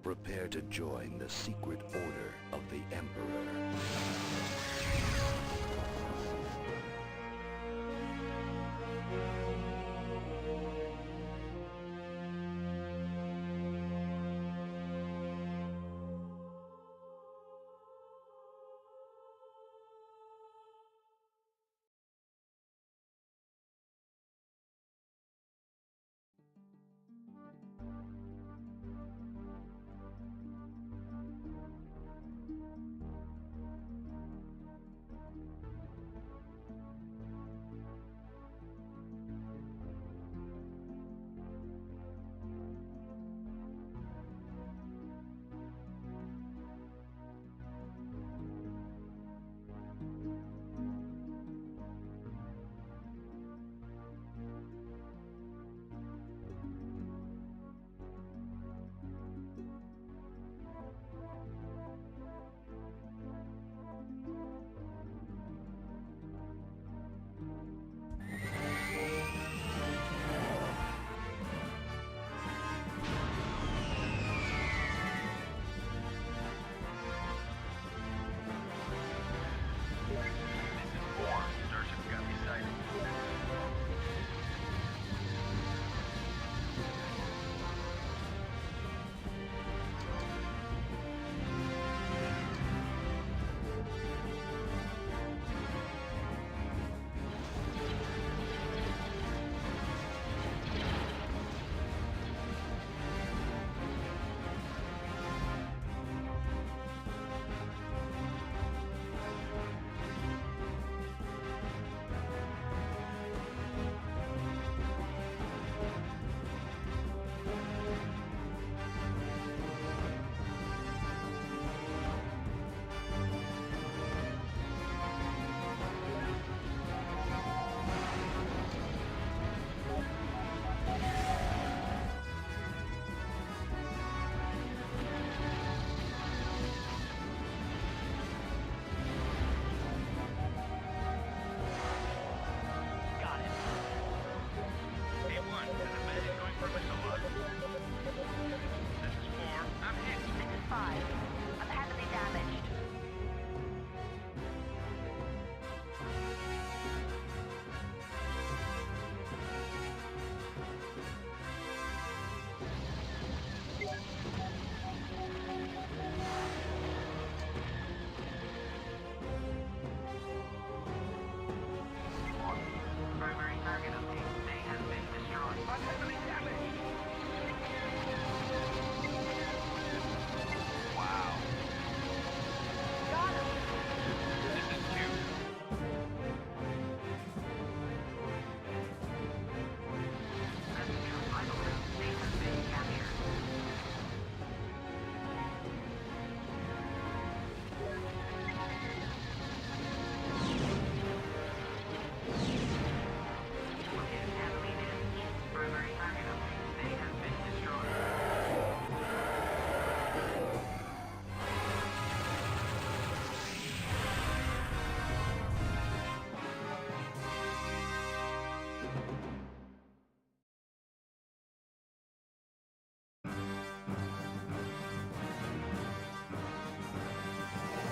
Prepare to join the secret order of the Emperor.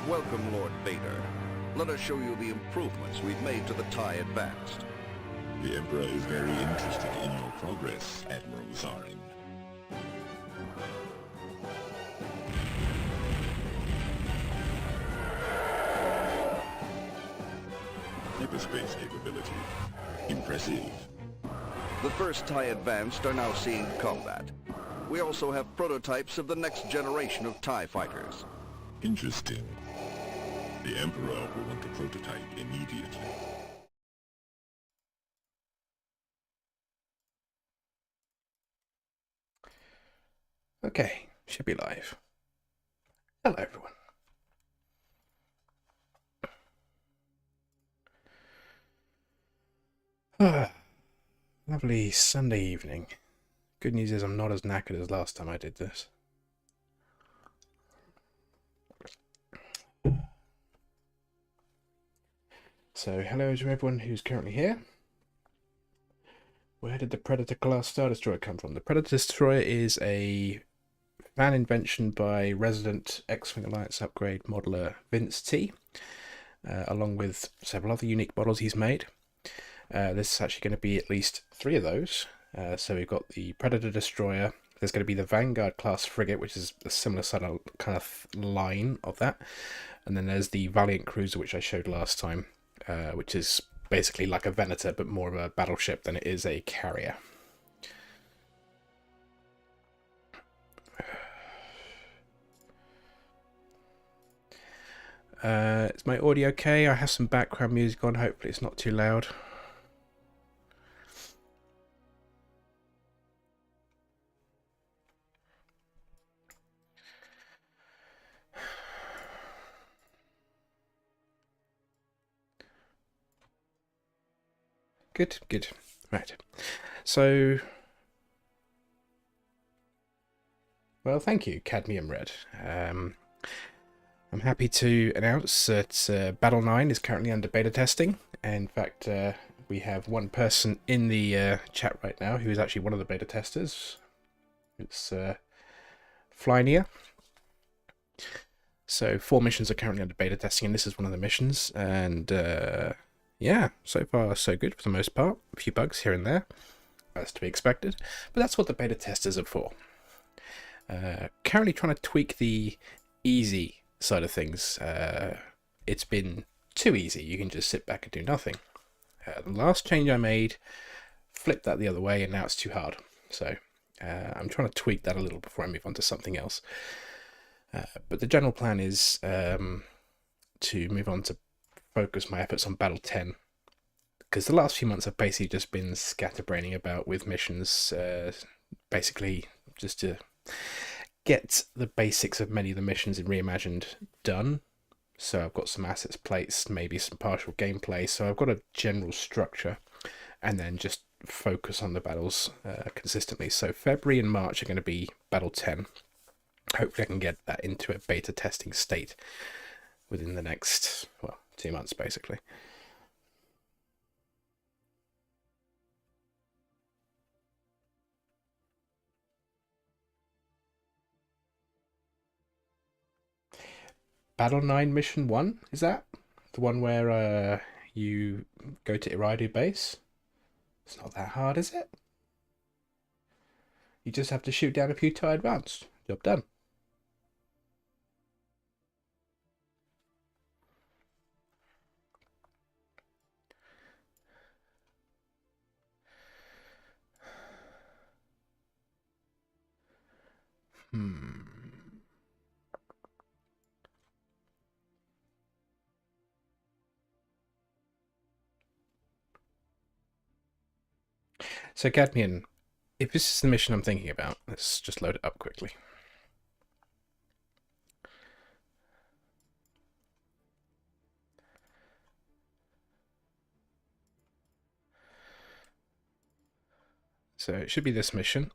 Welcome, Lord Vader. Let us show you the improvements we've made to the TIE Advanced. The Emperor is very interested in your progress, Admiral Zarin. Hyperspace capability. Impressive. The first TIE Advanced are now seeing combat. We also have prototypes of the next generation of TIE fighters. Interesting. The Emperor will want to prototype immediately. Okay, should be live. Hello everyone. Lovely Sunday evening. Good news is I'm not as knackered as last time I did this. So hello to everyone who's currently here. Where did the Predator class Star Destroyer come from? The Predator Destroyer is a Van invention by resident X-Wing Alliance upgrade modeler Vince T, along with several other unique models he's made. This is actually going to be at least 3 of those. So we've got the Predator Destroyer. There's going to be the Vanguard class frigate, which is a similar sort of kind of line of that. And then there's the Valiant Cruiser, which I showed last time, which is basically like a Venator, but more of a battleship than it is a carrier. Is my audio okay? I have some background music on. Hopefully it's not too loud. Good, good. Right. So, well, thank you, Cadmium Red. I'm happy to announce that Battle 9 is currently under beta testing. In fact, we have one person in the chat right now who is actually one of the beta testers. It's Flynia. So 4 missions are currently under beta testing, and this is one of the missions. And yeah, so far so good for the most part. A few bugs here and there, as to be expected. But that's what the beta testers are for. Currently trying to tweak the easy side of things. It's been too easy. You can just sit back and do nothing. The last change I made flipped that the other way, and now it's too hard. So I'm trying to tweak that a little before I move on to something else. But the general plan is to move on to focus my efforts on Battle 10, because the last few months I've basically just been scatterbraining about with missions, basically just to get the basics of many of the missions in Reimagined done. So I've got some assets placed, maybe some partial gameplay, so I've got a general structure, and then just focus on the battles consistently. So February and March are going to be Battle 10. Hopefully I can get that into a beta testing state within the next, well, 2 months basically. Battle 9 Mission 1, is that? The one where you go to Iridu base? It's not that hard, is it? You just have to shoot down a few TIE advanced. Job done. So Cadmian, if this is the mission I'm thinking about, let's just load it up quickly. So it should be this mission.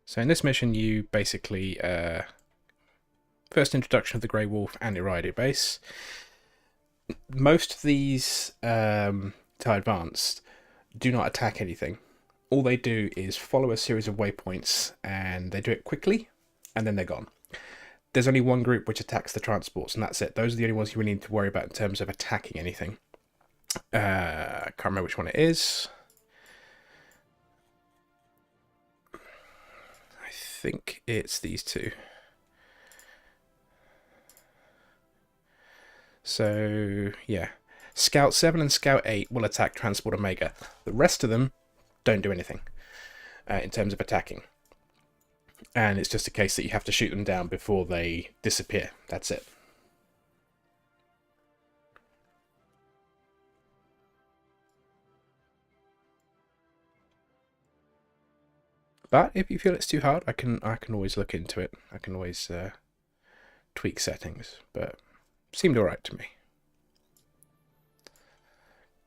So in this mission, you basically first introduction of the Grey Wolf and Iridu base. Most of these TIE Advanced do not attack anything. All they do is follow a series of waypoints, and they do it quickly, and then they're gone. There's only one group which attacks the transports, and that's it. Those are the only ones you really need to worry about in terms of attacking anything. I can't remember which one it is. I think it's these two. So, yeah. Scout 7 and Scout 8 will attack Transport Omega. The rest of them don't do anything in terms of attacking. And it's just a case that you have to shoot them down before they disappear. That's it. But if you feel it's too hard, I can always look into it. I can always tweak settings, but it seemed alright to me.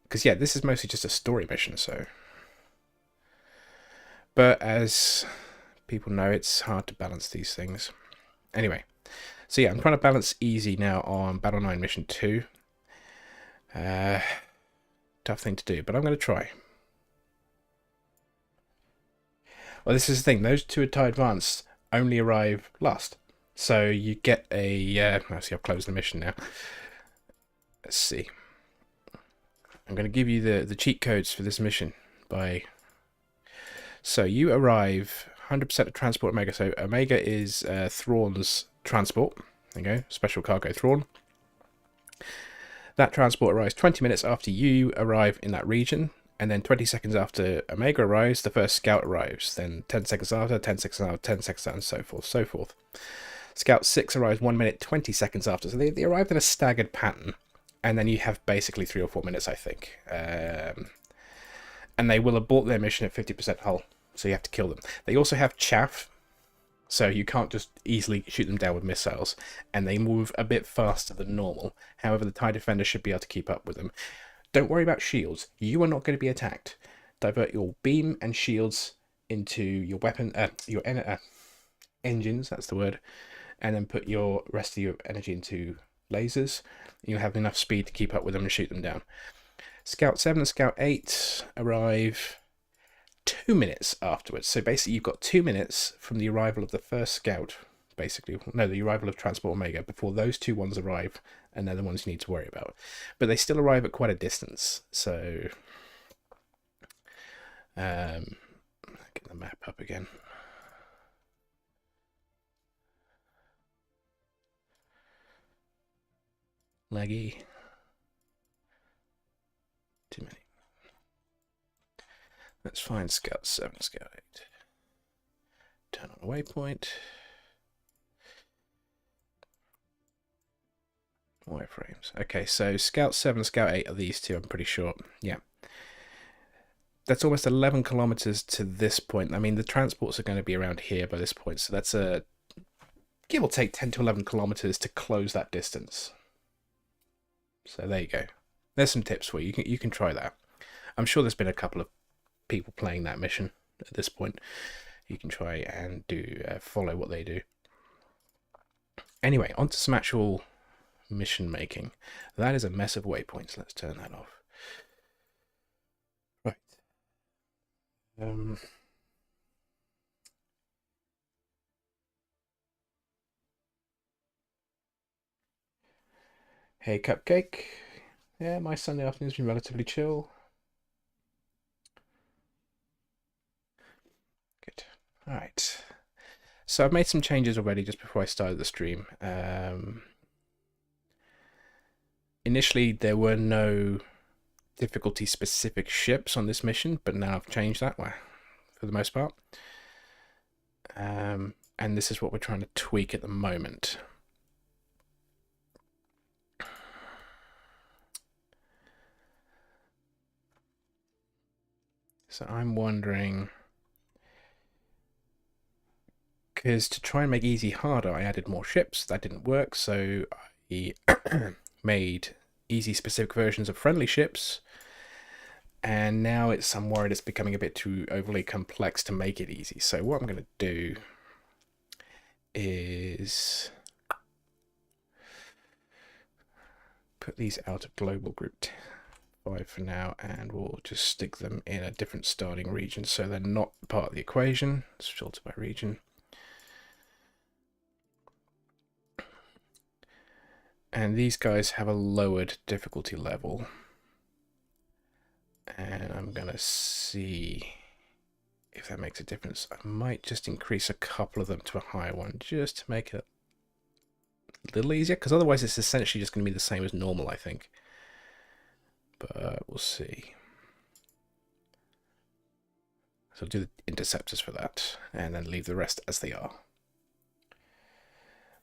Because yeah, this is mostly just a story mission, so. But as people know, it's hard to balance these things. Anyway, So yeah, I'm trying to balance easy now on Battle 9 Mission 2. Tough thing to do, but I'm going to try. Well, this is the thing. Those two tie advanced only arrive last. So you get a... see, I've closed the mission now. Let's see. I'm going to give you the cheat codes for this mission by... So you arrive 100% of transport Omega. So Omega is Thrawn's transport. There you go. Special cargo Thrawn. That transport arrives 20 minutes after you arrive in that region. And then 20 seconds after Omega arrives, the first scout arrives. Then 10 seconds after, 10 seconds after, 10 seconds after, and so forth, so forth. Scout 6 arrives 1 minute, 20 seconds after. So they arrive in a staggered pattern. And then you have basically 3 or 4 minutes, I think. And they will abort their mission at 50% hull. So you have to kill them. They also have chaff. So you can't just easily shoot them down with missiles. And they move a bit faster than normal. However, the TIE Defender should be able to keep up with them. Don't worry about shields. You are not going to be attacked. Divert your beam and shields into your weapon, engines, that's the word. And then put your rest of your energy into lasers. You'll have enough speed to keep up with them and shoot them down. Scout 7 and Scout 8 arrive 2 minutes afterwards. So basically you've got 2 minutes from the arrival of the first scout, basically. No, the arrival of Transport Omega before those two ones arrive, and they're the ones you need to worry about. But they still arrive at quite a distance, so... get the map up again. Laggy. Too many. Let's find Scout 7, Scout 8. Turn on waypoint. Wireframes. Okay, so Scout 7, Scout 8 are these two, I'm pretty sure. Yeah. That's almost 11 kilometers to this point. I mean, the transports are going to be around here by this point, so that's a give or take 10 to 11 kilometers to close that distance. So there you go. There's some tips for you. You can try that. I'm sure there's been a couple of people playing that mission at this point. You can try and do follow what they do. Anyway, on to some actual mission making. That is a mess of waypoints. Let's turn that off. Right. Hey, Cupcake. Yeah, my Sunday afternoon's been relatively chill. Good. All right. So I've made some changes already just before I started the stream. Initially, there were no difficulty-specific ships on this mission, but now I've changed that for the most part. And this is what we're trying to tweak at the moment. So I'm wondering, because to try and make easy harder, I added more ships. That didn't work, so I made easy specific versions of friendly ships. And now I'm worried it's becoming a bit too overly complex to make it easy. So what I'm going to do is put these out of global group 5 for now, and we'll just stick them in a different starting region so they're not part of the equation. Let's filter by region. And these guys have a lowered difficulty level. And I'm going to see if that makes a difference. I might just increase a couple of them to a higher one just to make it a little easier, because otherwise it's essentially just going to be the same as normal, I think. But we'll see. So I'll do the interceptors for that, and then leave the rest as they are.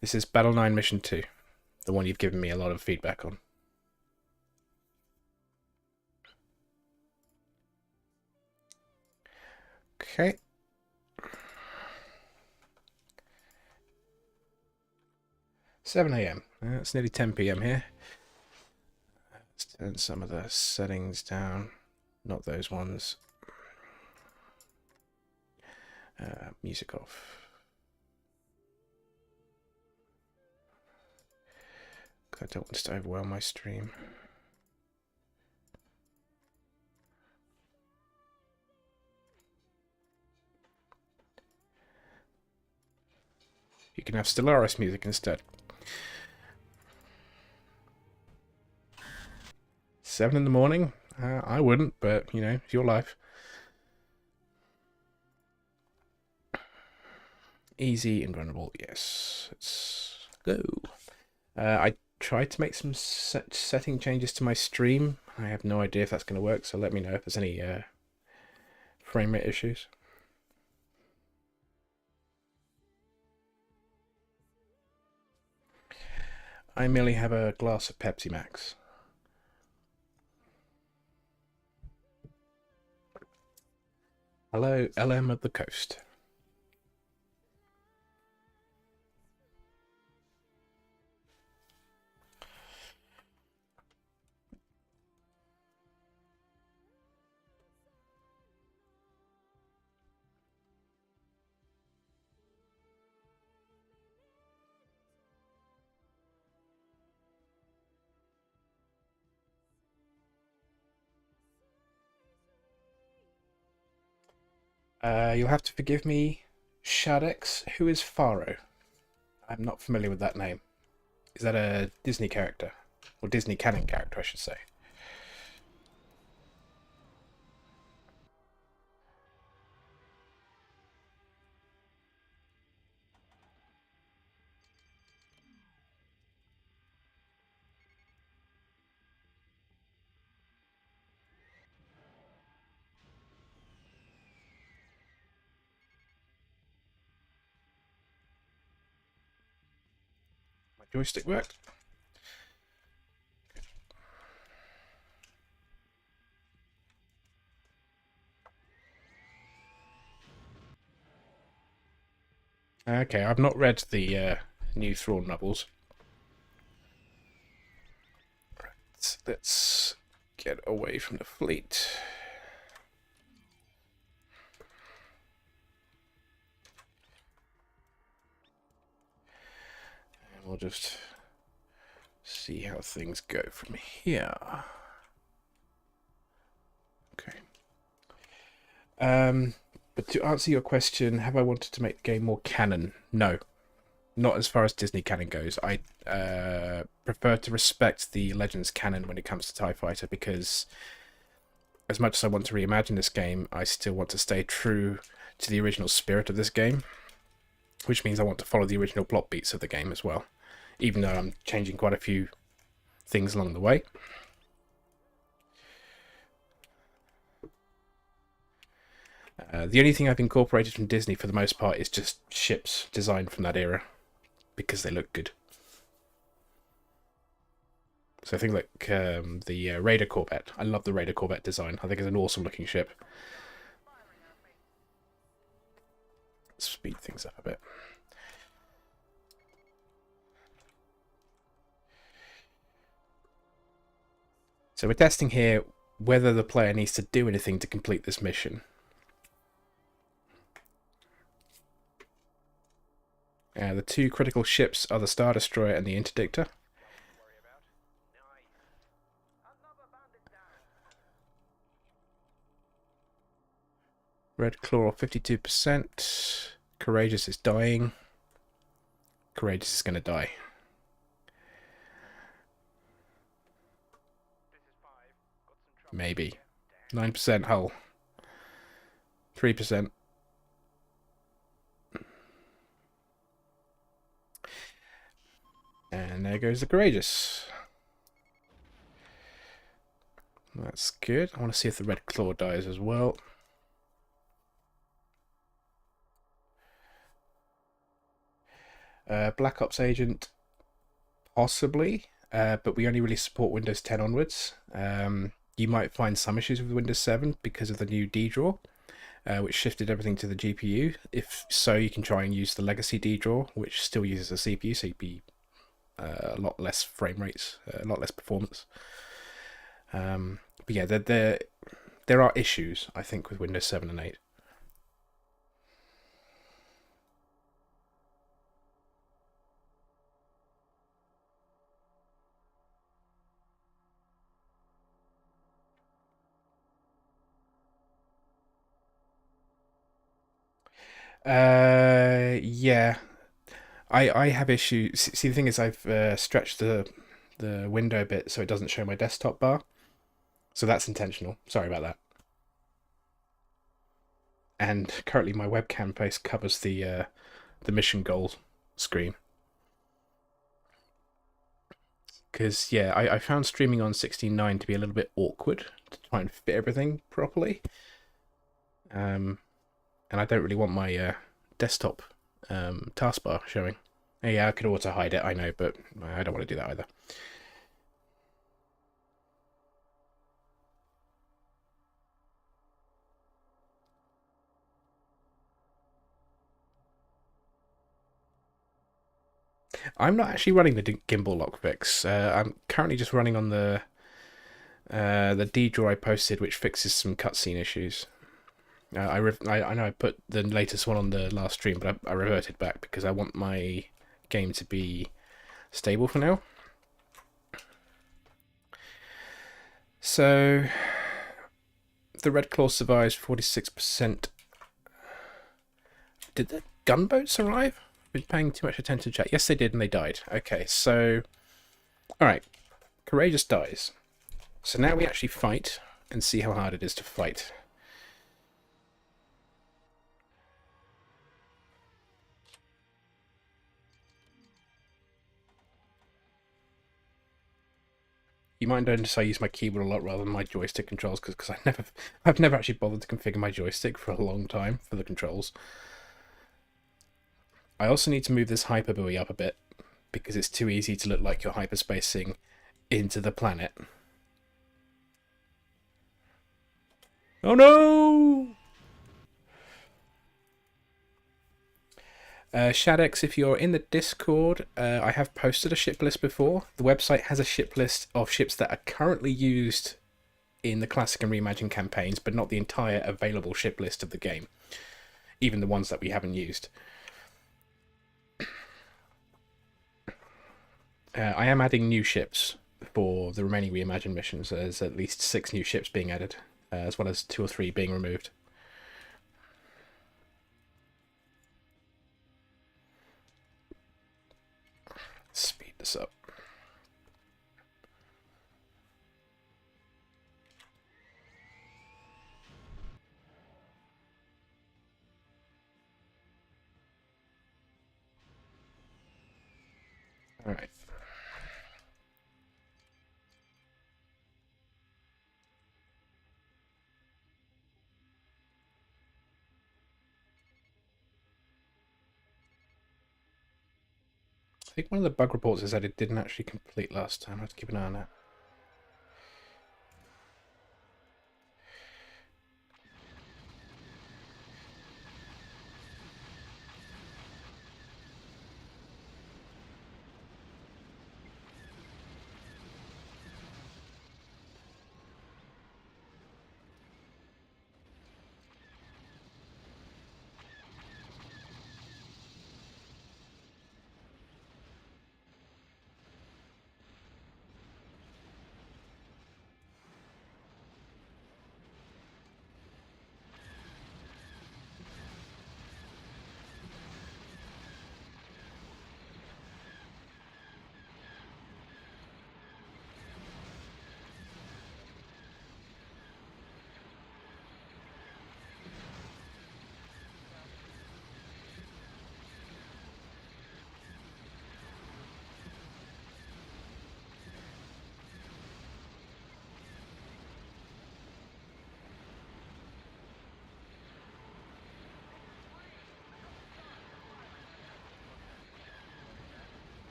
This is Battle 9 Mission 2, the one you've given me a lot of feedback on. Okay. $7 AM. It's nearly 10 PM here. Let's turn some of the settings down. Not those ones. Music off. I don't want this to overwhelm my stream. You can have Stellaris music instead. 7 in the morning? I wouldn't, but, you know, it's your life. Easy, invulnerable, yes. Let's go. I tried to make some setting changes to my stream. I have no idea if that's going to work, so let me know if there's any frame rate issues. I merely have a glass of Pepsi Max. Hello, LM of the coast. You'll have to forgive me, Shadex. Who is Pharaoh? I'm not familiar with that name. Is that a Disney character? Or Disney canon character, I should say. My joystick worked. Okay, I've not read the new Thrawn novels. Right, let's get away from the fleet. And we'll just see how things go from here. Okay. But to answer your question, have I wanted to make the game more canon? No. Not as far as Disney canon goes. I prefer to respect the Legends canon when it comes to TIE Fighter, because as much as I want to reimagine this game, I still want to stay true to the original spirit of this game, which means I want to follow the original plot beats of the game as well, even though I'm changing quite a few things along the way. The only thing I've incorporated from Disney for the most part is just ships designed from that era, because they look good. So I think like the Raider Corvette. I love the Raider Corvette design. I think it's an awesome looking ship. Speed things up a bit. So we're testing here whether the player needs to do anything to complete this mission. The two critical ships are the Star Destroyer and the Interdictor. Red Claw 52%. Courageous is dying. Courageous is going to die. Maybe. 9% hull. 3%. And there goes the Courageous. That's good. I want to see if the Red Claw dies as well. Black Ops Agent, possibly, but we only really support Windows 10 onwards. You might find some issues with Windows 7 because of the new D-Draw, which shifted everything to the GPU. If so, you can try and use the legacy D-Draw, which still uses a CPU, so you'd be a lot less frame rates, a lot less performance. But yeah, there are issues, I think, with Windows 7 and 8. Yeah. I have issues. See, the thing is, I've stretched the window a bit so it doesn't show my desktop bar. So that's intentional. Sorry about that. And currently, my webcam face covers the mission goal screen. Because yeah, I found streaming on 16:9 to be a little bit awkward to try and fit everything properly. And I don't really want my desktop taskbar showing. Yeah, I could auto hide it, I know, but I don't want to do that either. I'm not actually running the gimbal lock fix. I'm currently just running on the D draw I posted, which fixes some cutscene issues. I know I put the latest one on the last stream, but I reverted back because I want my game to be stable for now. So the Red Claw survives 46%. Did the gunboats arrive? I've been paying too much attention to chat. Yes, they did, and they died. Okay, so alright. Courageous dies. So now we actually fight and see how hard it is to fight. You might notice I use my keyboard a lot rather than my joystick controls because I've never actually bothered to configure my joystick for a long time for the controls. I also need to move this hyperbuoy up a bit because it's too easy to look like you're hyperspacing into the planet. Oh no! Shadex, if you're in the Discord, I have posted a ship list before. The website has a ship list of ships that are currently used in the Classic and Reimagined campaigns, but not the entire available ship list of the game. Even the ones that we haven't used. I am adding new ships for the remaining Reimagined missions. There's at least 6 new ships being added, as well as 2 or 3 being removed. Speed this up. Alright. I think one of the bug reports is that it didn't actually complete last time. I have to keep an eye on that.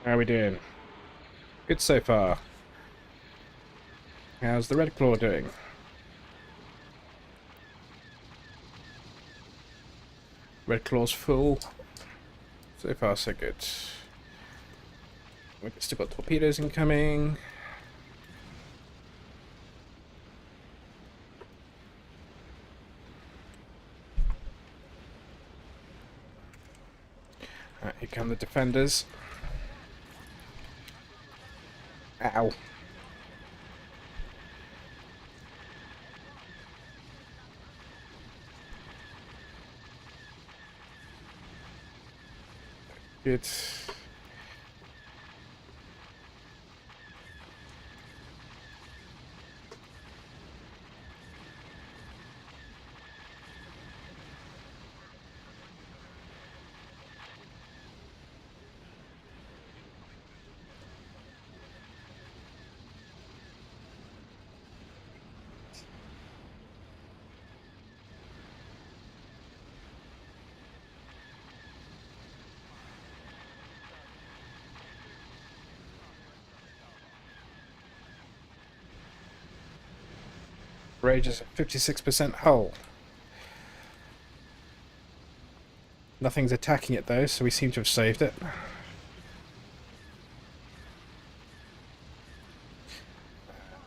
How are we doing? Good so far. How's the Red Claw doing? Red Claw's full. So far, so good. We've still got torpedoes incoming. Right, here come the defenders. Ow. Good. Rage is at 56% hull. Nothing's attacking it though, so we seem to have saved it.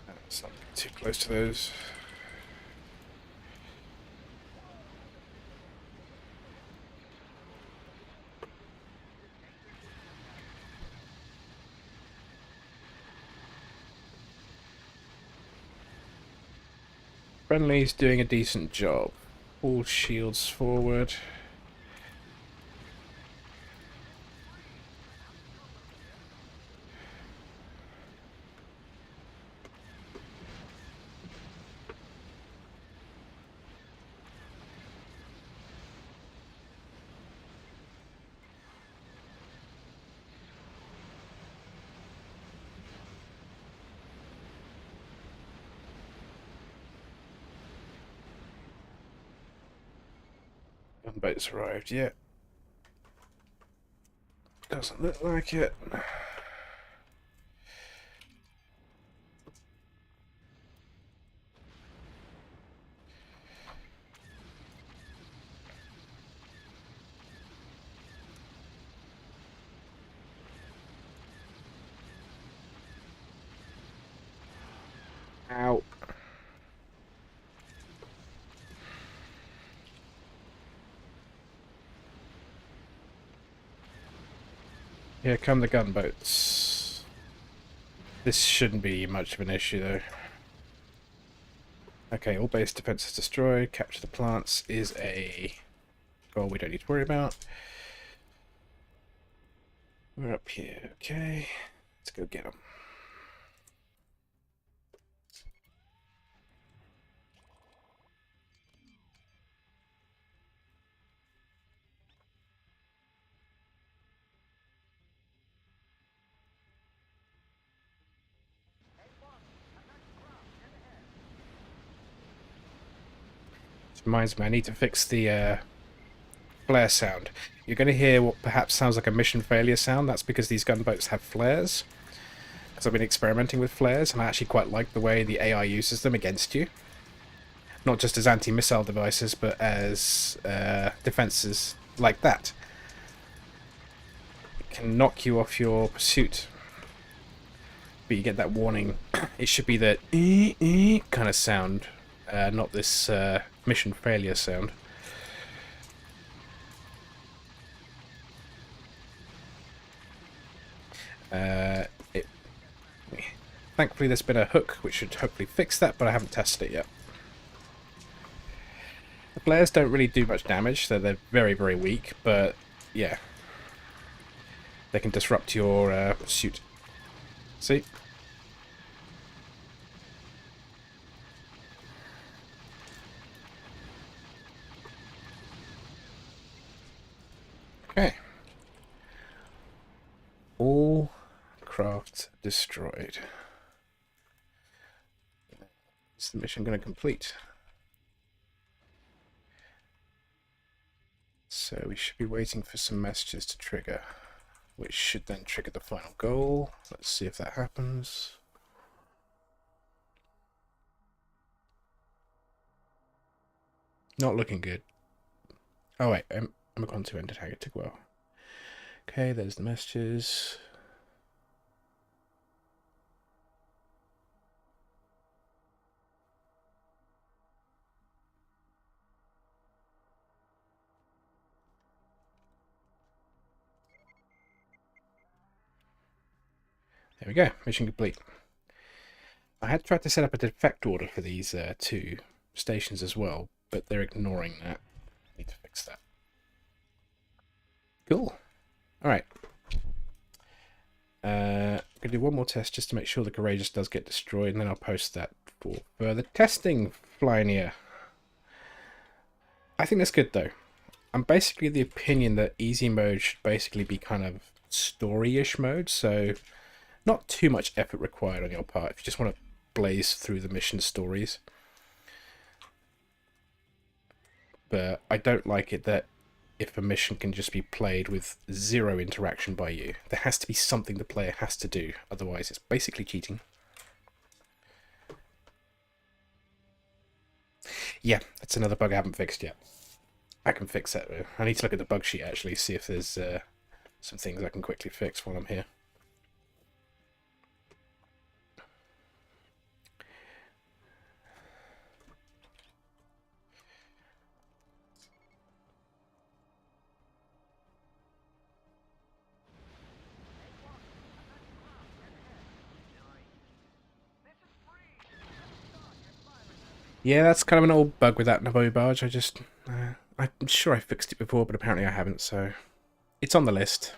Let's not get too close to those. Friendly's doing a decent job. All shields forward. Gunboat's arrived yet. Doesn't look like it. Ow. Here come the gunboats. This shouldn't be much of an issue though. Okay, all base defenses destroyed. Capture the plants is a goal we don't need to worry about. We're up here. Okay, let's go get them. This reminds me, I need to fix the flare sound. You're going to hear what perhaps sounds like a mission failure sound. That's because these gunboats have flares. Because I've been experimenting with flares, and I actually quite like the way the AI uses them against you. Not just as anti-missile devices, but as defenses like that. It can knock you off your pursuit. But you get that warning. It should be that kind of sound, not this mission failure sound. Thankfully there's been a hook which should hopefully fix that, but I haven't tested it yet. The flares don't really do much damage, so they're very, very weak, but yeah. They can disrupt your pursuit. See? Okay. All craft destroyed. Is the mission going to complete? So we should be waiting for some messages to trigger, which should then trigger the final goal. Let's see if that happens. Not looking good. Oh wait, I'm on to end attack. It took a while. Okay, there's the messages. There we go, mission complete. I had tried to set up a defect order for these two stations as well, but they're ignoring that. Need to fix that. Cool. Alright. I'm going to do one more test just to make sure the Courageous does get destroyed, and then I'll post that for further testing, Flynia. I think that's good, though. I'm basically of the opinion that easy mode should basically be kind of story-ish mode, so not too much effort required on your part if you just want to blaze through the mission stories. But I don't like it that if a mission can just be played with zero interaction by you. There has to be something the player has to do, otherwise it's basically cheating. Yeah, that's another bug I haven't fixed yet. I can fix that. I need to look at the bug sheet actually, see if there's some things I can quickly fix while I'm here. Yeah, that's kind of an old bug with that Nabo barge. I'm sure I fixed it before, but apparently I haven't, so it's on the list.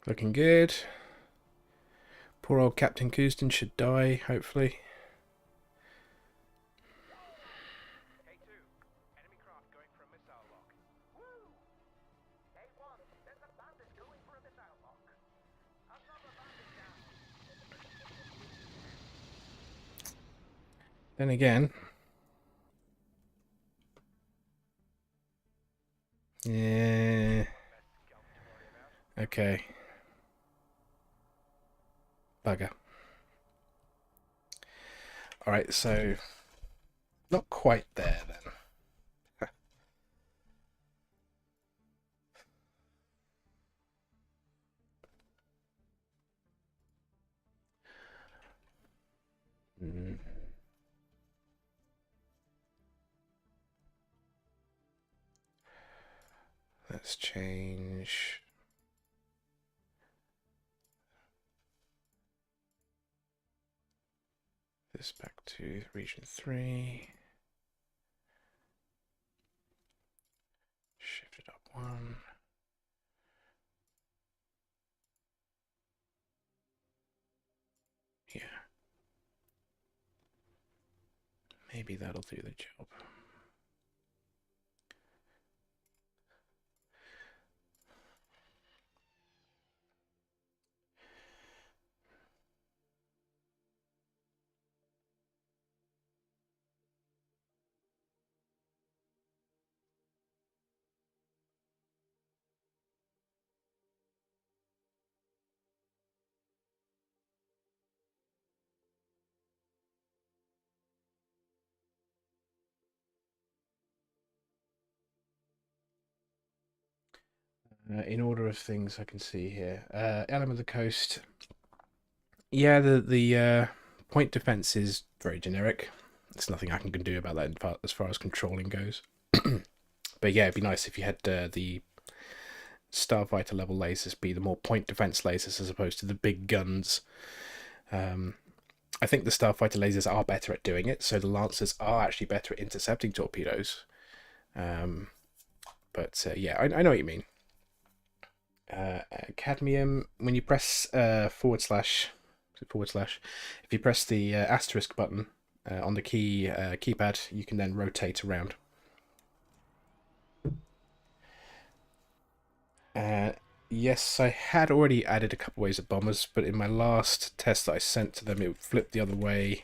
Looking good. Poor old Captain Couston should die, hopefully. Then again... Yeah... Okay. Bugger. Alright, so... Not quite there, then. Let's change... this back to region 3. Shift it up 1. Yeah. Maybe that'll do the job. In order of things I can see here. Element of the Coast. Yeah, the point defense is very generic. There's nothing I can do about that as far as controlling goes. But yeah, it'd be nice if you had the Starfighter level lasers be the more point defense lasers as opposed to the big guns. I think the Starfighter lasers are better at doing it, so the Lancers are actually better at intercepting torpedoes. But yeah, I know what you mean. Cadmium, when you press // if you press the asterisk button on the keypad, you can then rotate around. Yes, I had already added a couple waves of bombers, but in my last test that I sent to them, it flipped the other way,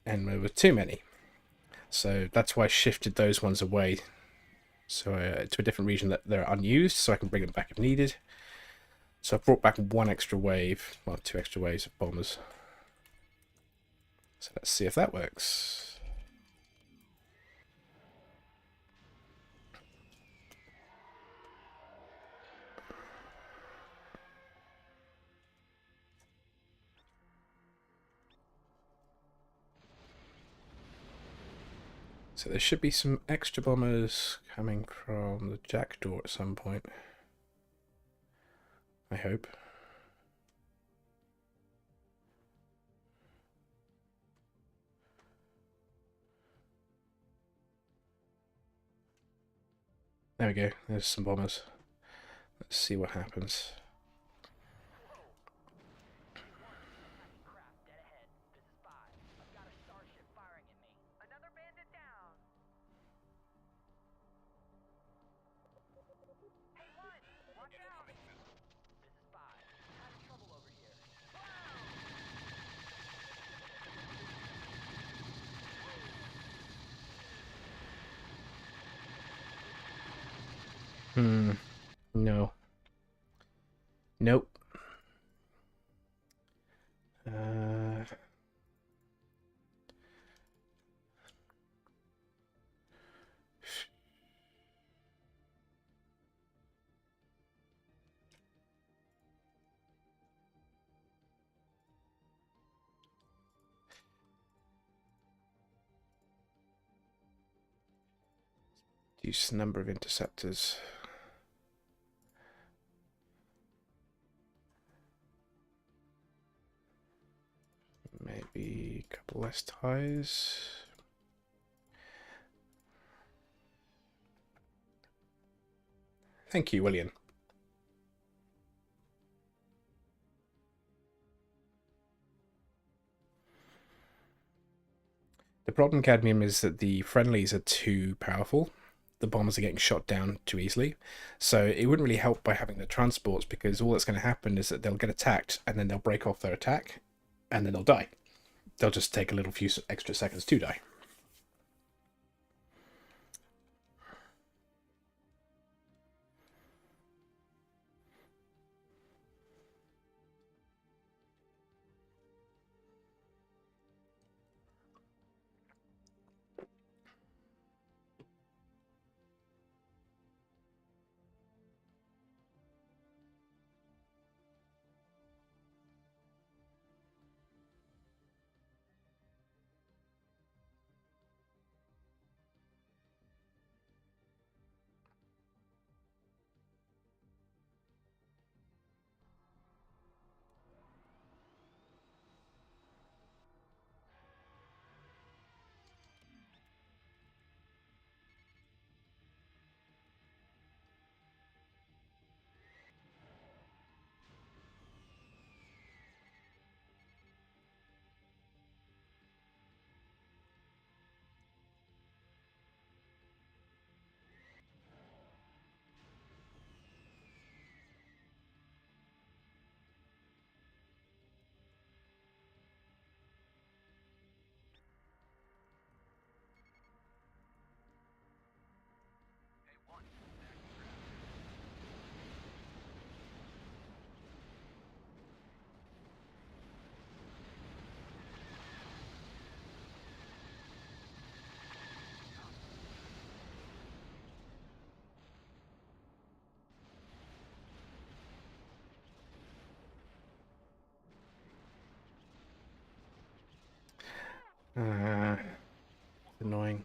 and there were too many. So that's why I shifted those ones away, so to a different region that they're unused, so I can bring them back if needed. So I've brought back one extra wave, well, 2 extra waves of bombers. So let's see if that works. So there should be some extra bombers coming from the jackdaw at some point. I hope. There we go, there's some bombers. Let's see what happens. No. Nope. Use the number of interceptors. Maybe a couple less ties. Thank you, William. The problem, Cadmium, is that the friendlies are too powerful. The bombers are getting shot down too easily. So it wouldn't really help by having the transports, because all that's going to happen is that they'll get attacked and then they'll break off their attack and then they'll die. They'll just take a little few extra seconds to die. Annoying.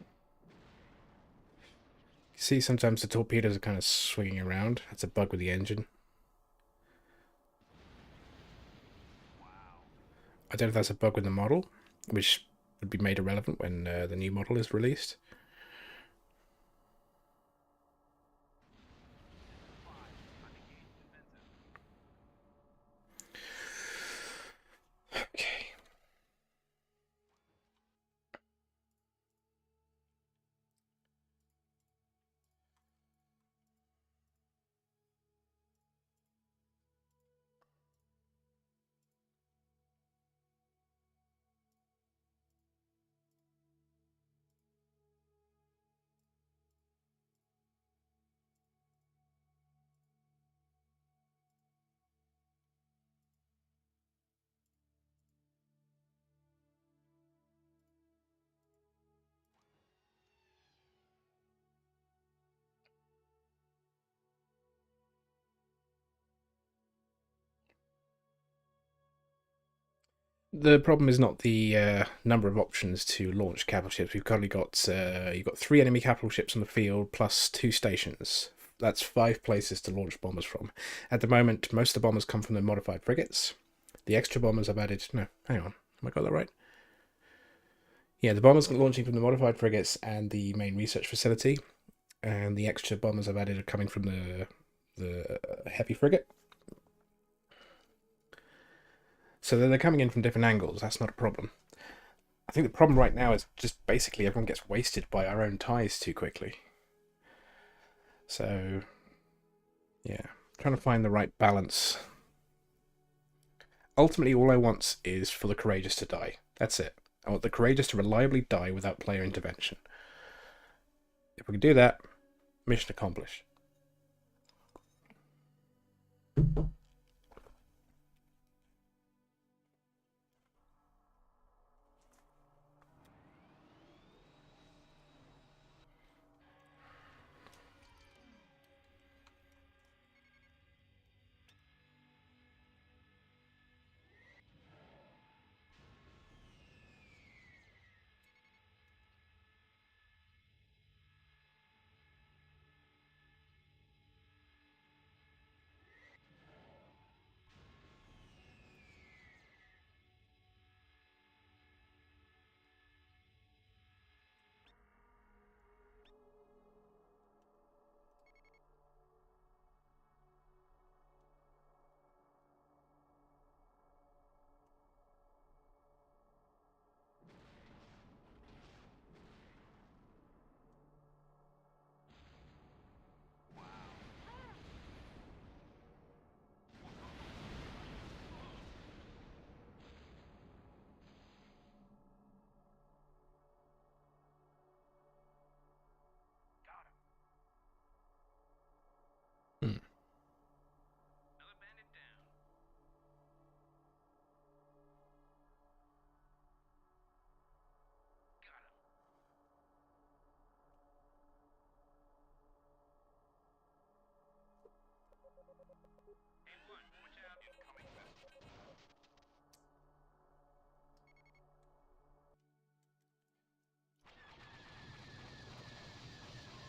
See, sometimes the torpedoes are kind of swinging around. That's a bug with the engine. I don't know if that's a bug with the model, which would be made irrelevant when the new model is released. Okay. The problem is not the number of options to launch capital ships. We've currently got you've got 3 enemy capital ships on the field plus 2 stations. That's 5 places to launch bombers from. At the moment, most of the bombers come from the modified frigates. The extra bombers I've added. No, hang on. Have I got that right? Yeah, the bombers are launching from the modified frigates and the main research facility, and the extra bombers I've added are coming from the heavy frigate. So they're coming in from different angles. That's not a problem. I think the problem right now is just basically everyone gets wasted by our own ties too quickly. So, yeah, trying to find the right balance. Ultimately, all I want is for the courageous to die. That's it. I want the courageous to reliably die without player intervention. If we can do that, mission accomplished. Hmm.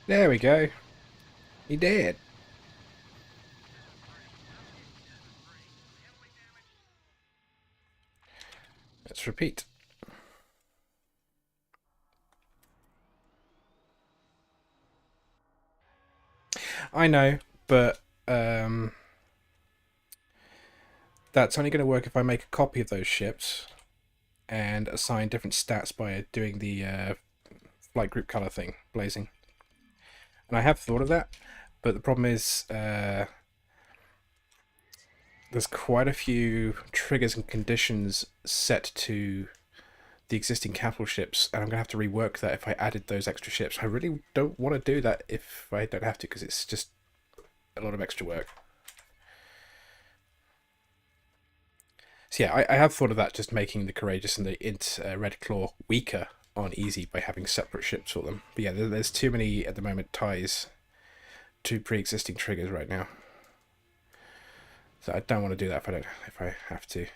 There we go. He did. Let's repeat. I know, but that's only going to work if I make a copy of those ships and assign different stats by doing the flight group color thing, blazing. And I have thought of that, but the problem is there's quite a few triggers and conditions set to the existing capital ships, and I'm going to have to rework that if I added those extra ships. I really don't want to do that if I don't have to, because it's just a lot of extra work. So yeah, I have thought of that, just making the Courageous and the Red Claw weaker on easy by having separate ships for them. But yeah, there's too many at the moment ties to pre-existing triggers right now. So I don't want to do that if I have to.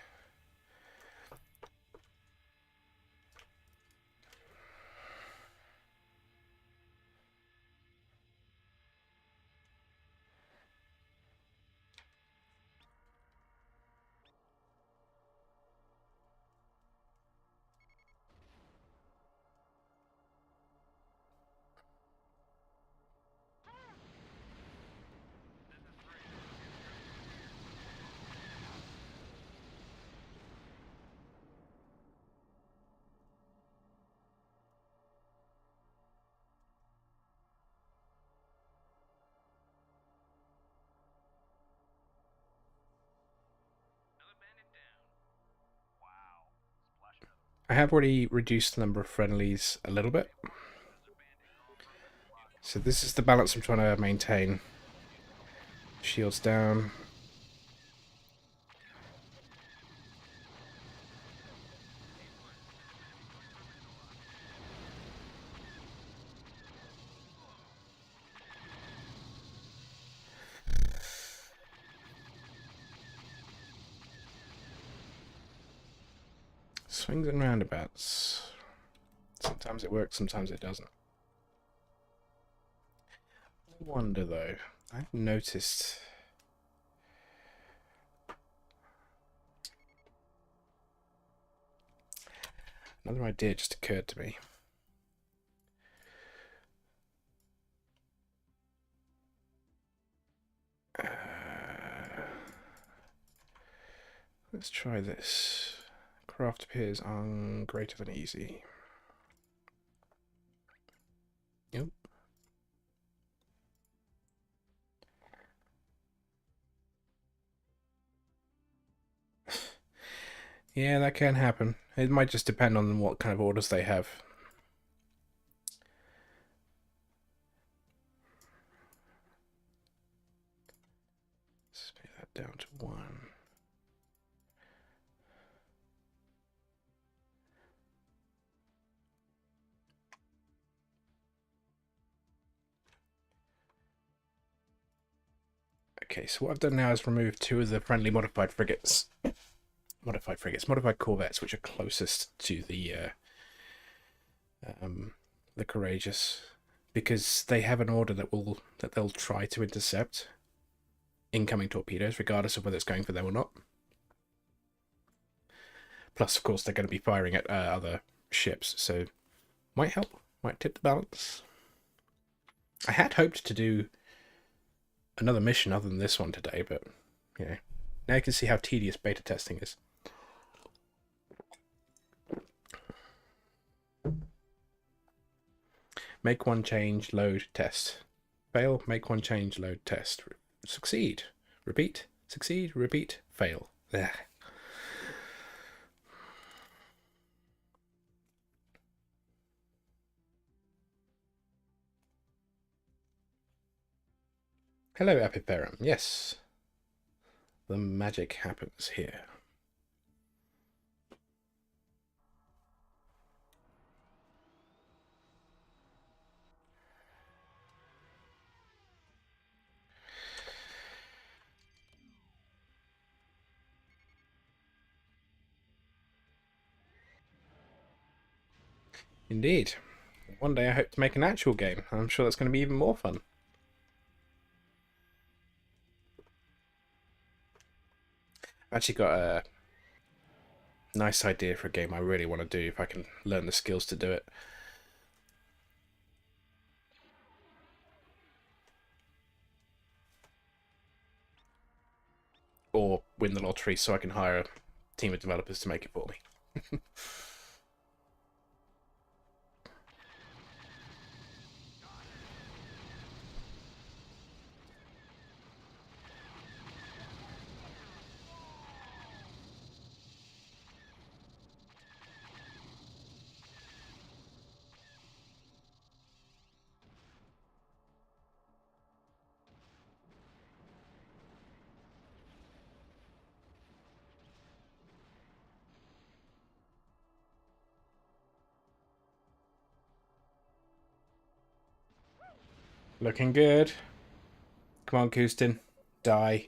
I have already reduced the number of friendlies a little bit. So this is the balance I'm trying to maintain. Shields down. Swings and roundabouts. Sometimes it works, sometimes it doesn't. I wonder though, I've noticed another idea just occurred to me. Let's try this. Craft appears on greater than easy. Yep. Yeah, that can happen. It might just depend on what kind of orders they have. Let's put that down to 1. Okay, so what I've done now is remove 2 of the friendly modified frigates. Modified corvettes, which are closest to the courageous, because they have an order that they'll try to intercept incoming torpedoes, regardless of whether it's going for them or not. Plus, of course, they're going to be firing at other ships, so might help, might tip the balance. I had hoped to do another mission other than this one today, but you know, now you can see how tedious beta testing is. Make one change, load, test. Fail, make one change, load, test. Succeed, repeat, succeed, repeat, fail. There. Hello, Epiperum. Yes. The magic happens here. Indeed. One day I hope to make an actual game. I'm sure that's going to be even more fun. I've actually got a nice idea for a game I really want to do if I can learn the skills to do it. Or win the lottery so I can hire a team of developers to make it for me. Looking good. Come on, Kustin. Die.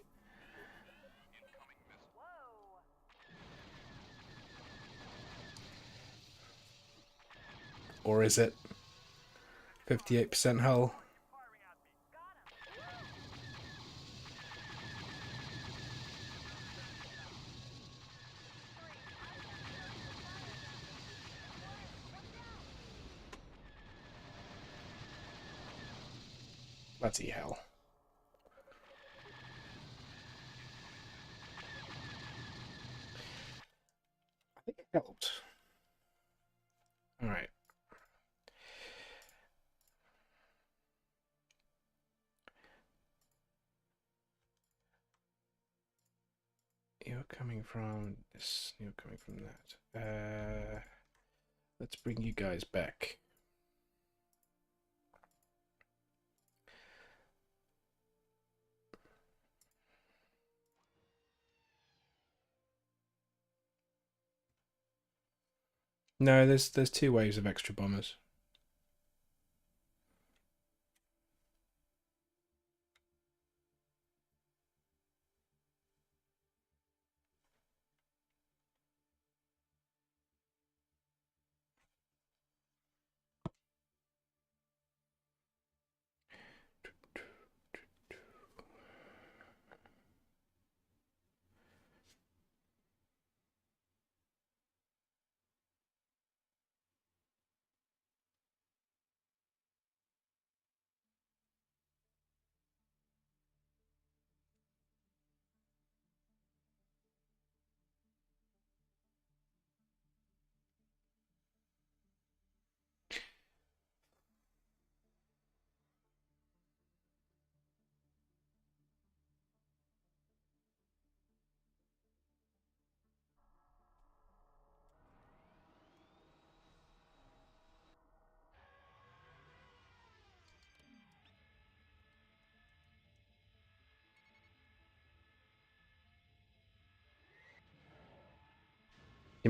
Or is it? 58% hull. Bloody hell. I think it helped. Alright. You're coming from this, you're coming from that. Let's bring you guys back. No, there's 2 waves of extra bombers.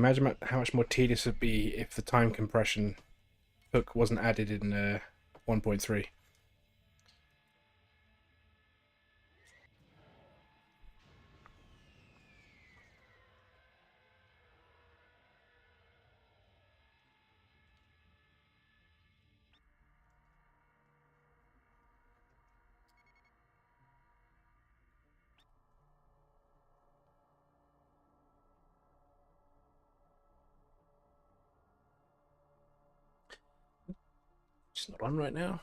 you imagine how much more tedious it would be if the time compression hook wasn't added in 1.3? It's not on right now.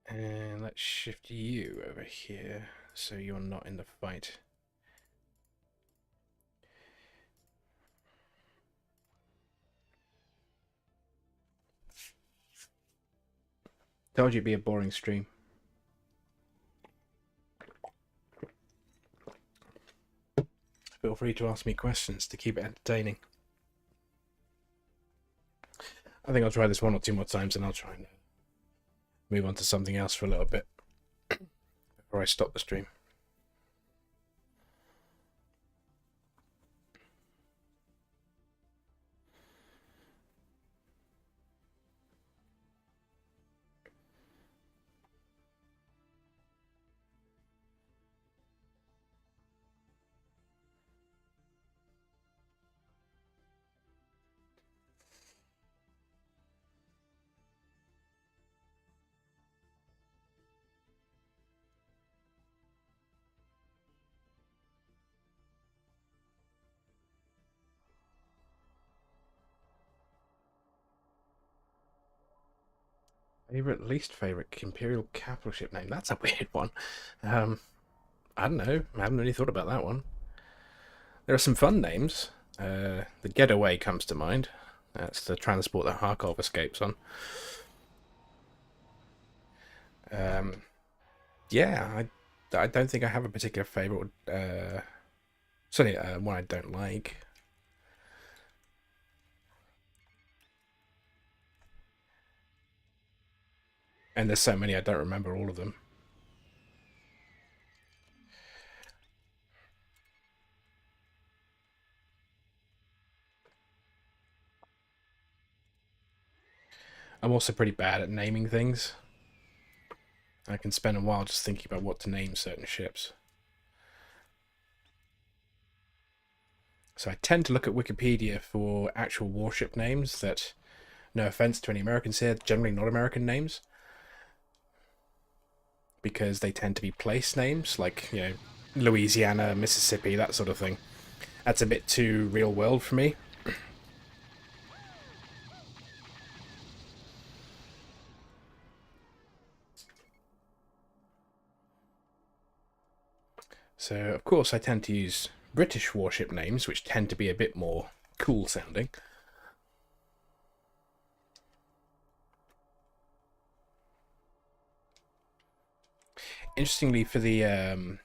And let's shift you over here so you're not in the fight. Told you it'd be a boring stream. Feel free to ask me questions to keep it entertaining. I think I'll try this 1 or 2 more times and I'll try and move on to something else for a little bit before I stop the stream. Favorite, least favorite Imperial capital ship name? That's a weird one. I don't know. I haven't really thought about that one. There are some fun names. The Getaway comes to mind. That's the transport that Harkov escapes on. Yeah, I don't think I have a particular favorite. Certainly one I don't like. And there's so many I don't remember all of them. I'm also pretty bad at naming things. I can spend a while just thinking about what to name certain ships. So I tend to look at Wikipedia for actual warship names that, no offense to any Americans here, generally not American names. Because they tend to be place names, like, you know, Louisiana, Mississippi, that sort of thing. That's a bit too real world for me. So, of course, I tend to use British warship names, which tend to be a bit more cool sounding. Interestingly, for the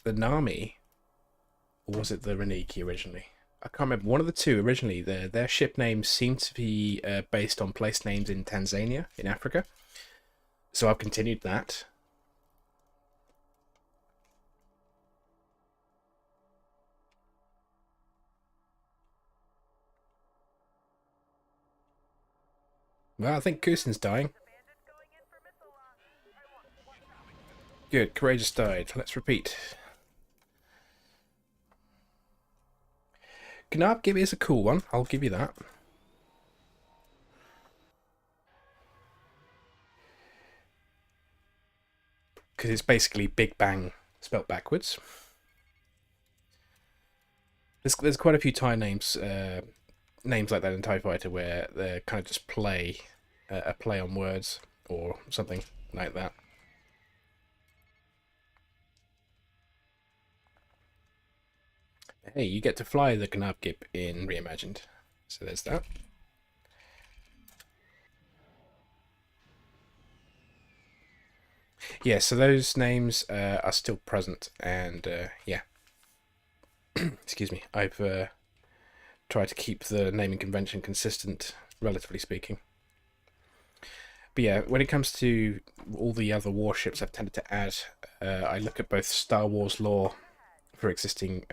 Nami, or was it the Reniki originally? I can't remember. One of the two originally. Their ship names seem to be based on place names in Tanzania, in Africa. So I've continued that. Well, I think Kusin's dying. Good, Courageous died. Let's repeat. Gnabgib is a cool one. I'll give you that. Because it's basically Big Bang spelt backwards. There's quite a few TIE names like that in TIE Fighter where they're kind of just a play on words or something like that. Hey, you get to fly the Gnabgib in Reimagined. So there's that. Yeah, so those names are still present, and yeah. Excuse me. I've tried to keep the naming convention consistent, relatively speaking. But yeah, when it comes to all the other warships I've tended to add, I look at both Star Wars lore for existing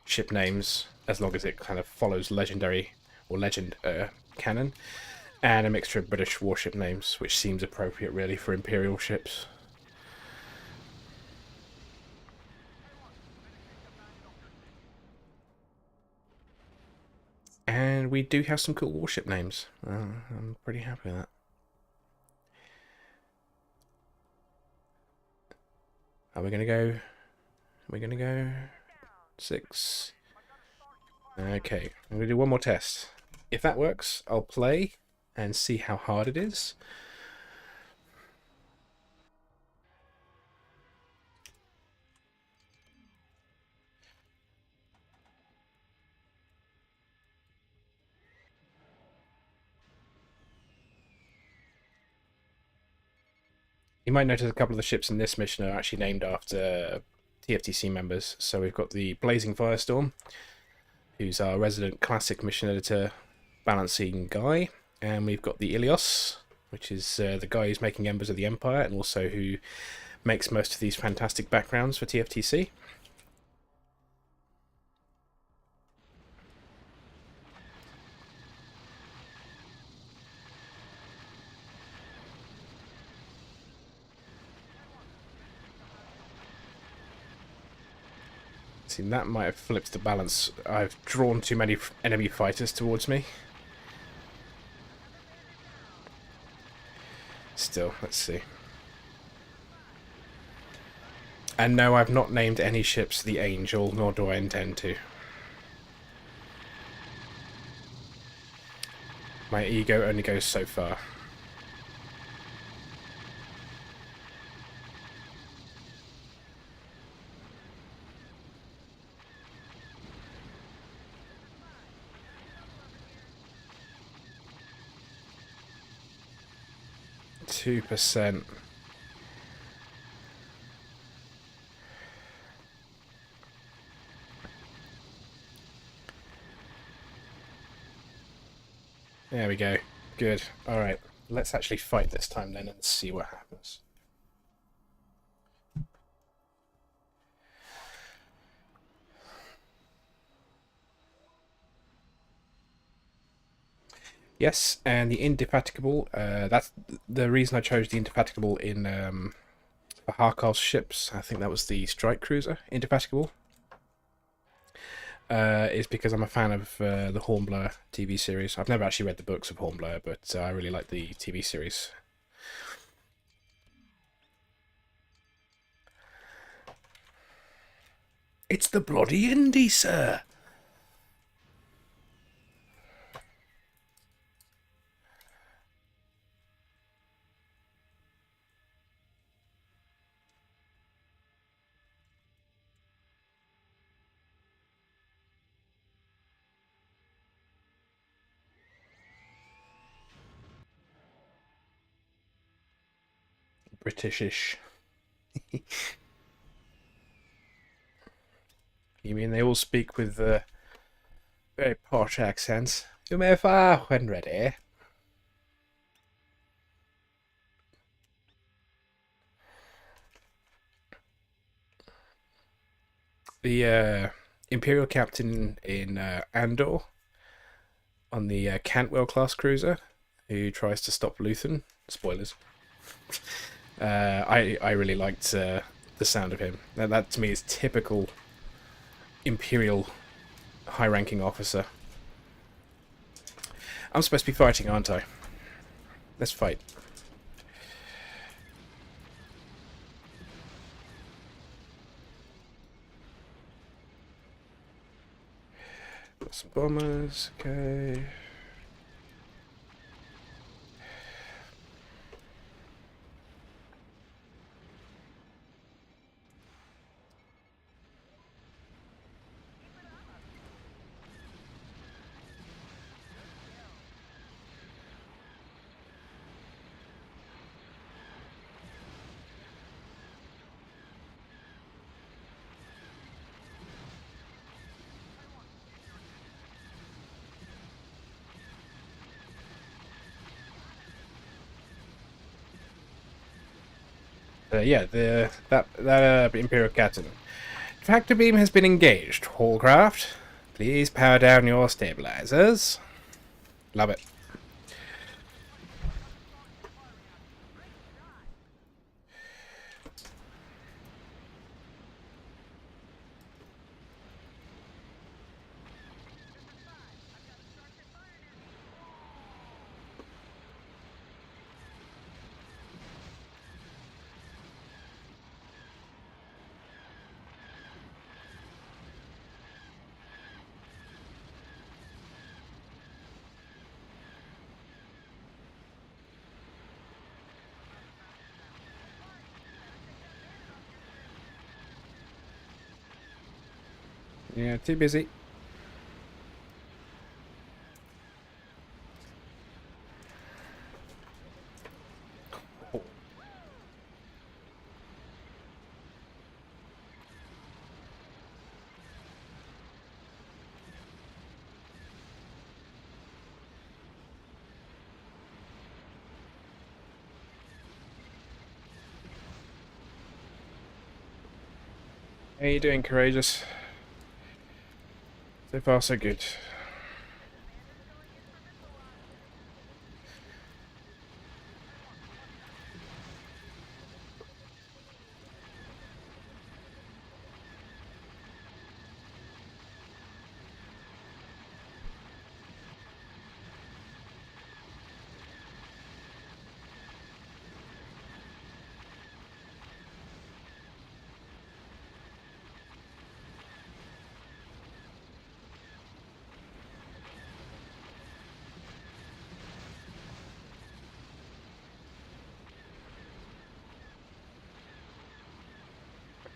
ship names, as long as it kind of follows legendary or legend canon, and a mixture of British warship names, which seems appropriate really for Imperial ships. And we do have some cool warship names. I'm pretty happy with that. Are we gonna go? Are we gonna go 6? Okay, I'm gonna do one more test. If that works, I'll play and see how hard it is. You might notice a couple of the ships in this mission are actually named after TFTC members. So we've got the Blazing Firestorm, who's our resident classic mission editor balancing guy, and we've got the Ilios, which is the guy who's making Embers of the Empire and also who makes most of these fantastic backgrounds for TFTC. See, that might have flipped the balance. I've drawn too many enemy fighters towards me. Still, let's see. And no, I've not named any ships the Angel, nor do I intend to. My ego only goes so far. %. There we go. Good. Alright. Let's actually fight this time then and see what happens. Yes, and the Indefatigable, that's the reason I chose the Indefatigable in for Harkov's ships. I think that was the strike cruiser, Indefatigable. Is because I'm a fan of the Hornblower TV series. I've never actually read the books of Hornblower, but I really like the TV series. It's the bloody Indy, sir! Britishish. You mean they all speak with very posh accents? You may fire when ready. The Imperial captain in Andor on the Cantwell class cruiser who tries to stop Luthen. Spoilers. I really liked the sound of him. That to me is typical Imperial high-ranking officer. I'm supposed to be fighting, aren't I? Let's fight. Got some bombers, okay. Yeah, that Imperial captain. Tractor beam has been engaged. Hallcraft, please power down your stabilizers. Love it. Yeah, too busy. How you doing, Courageous? So far, so good.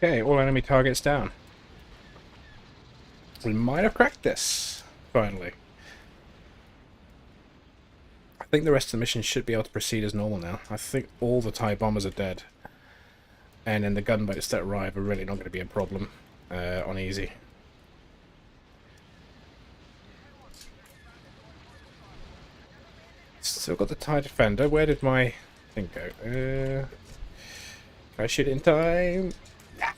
Okay, all enemy targets down. We might have cracked this, finally. I think the rest of the mission should be able to proceed as normal now. I think all the TIE bombers are dead. And then the gunboats that arrive are really not going to be a problem on easy. Still got the TIE Defender. Where did my thing go? Can I shoot it in time? Yeah.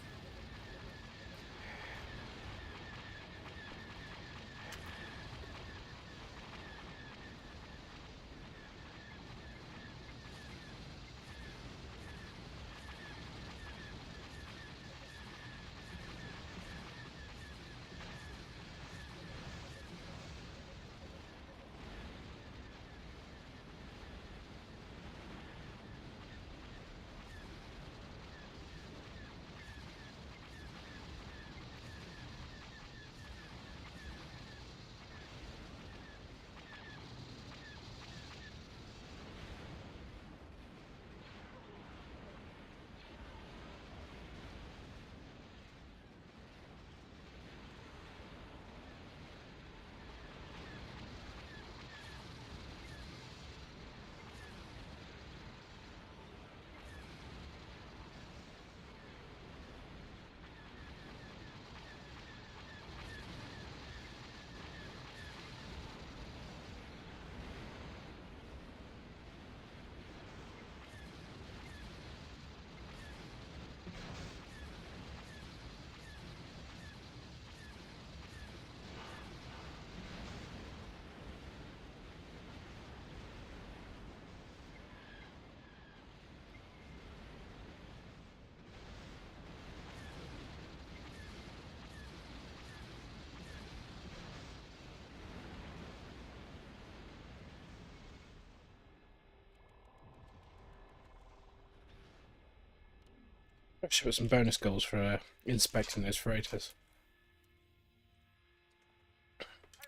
I should put some bonus goals for inspecting those freighters.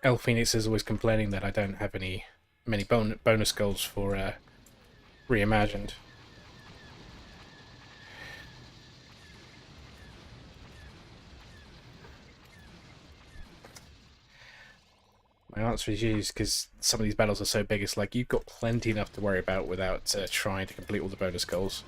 El Phoenix is always complaining that I don't have many bonus goals for Reimagined. My answer is yes, because some of these battles are so big, it's like you've got plenty enough to worry about without trying to complete all the bonus goals.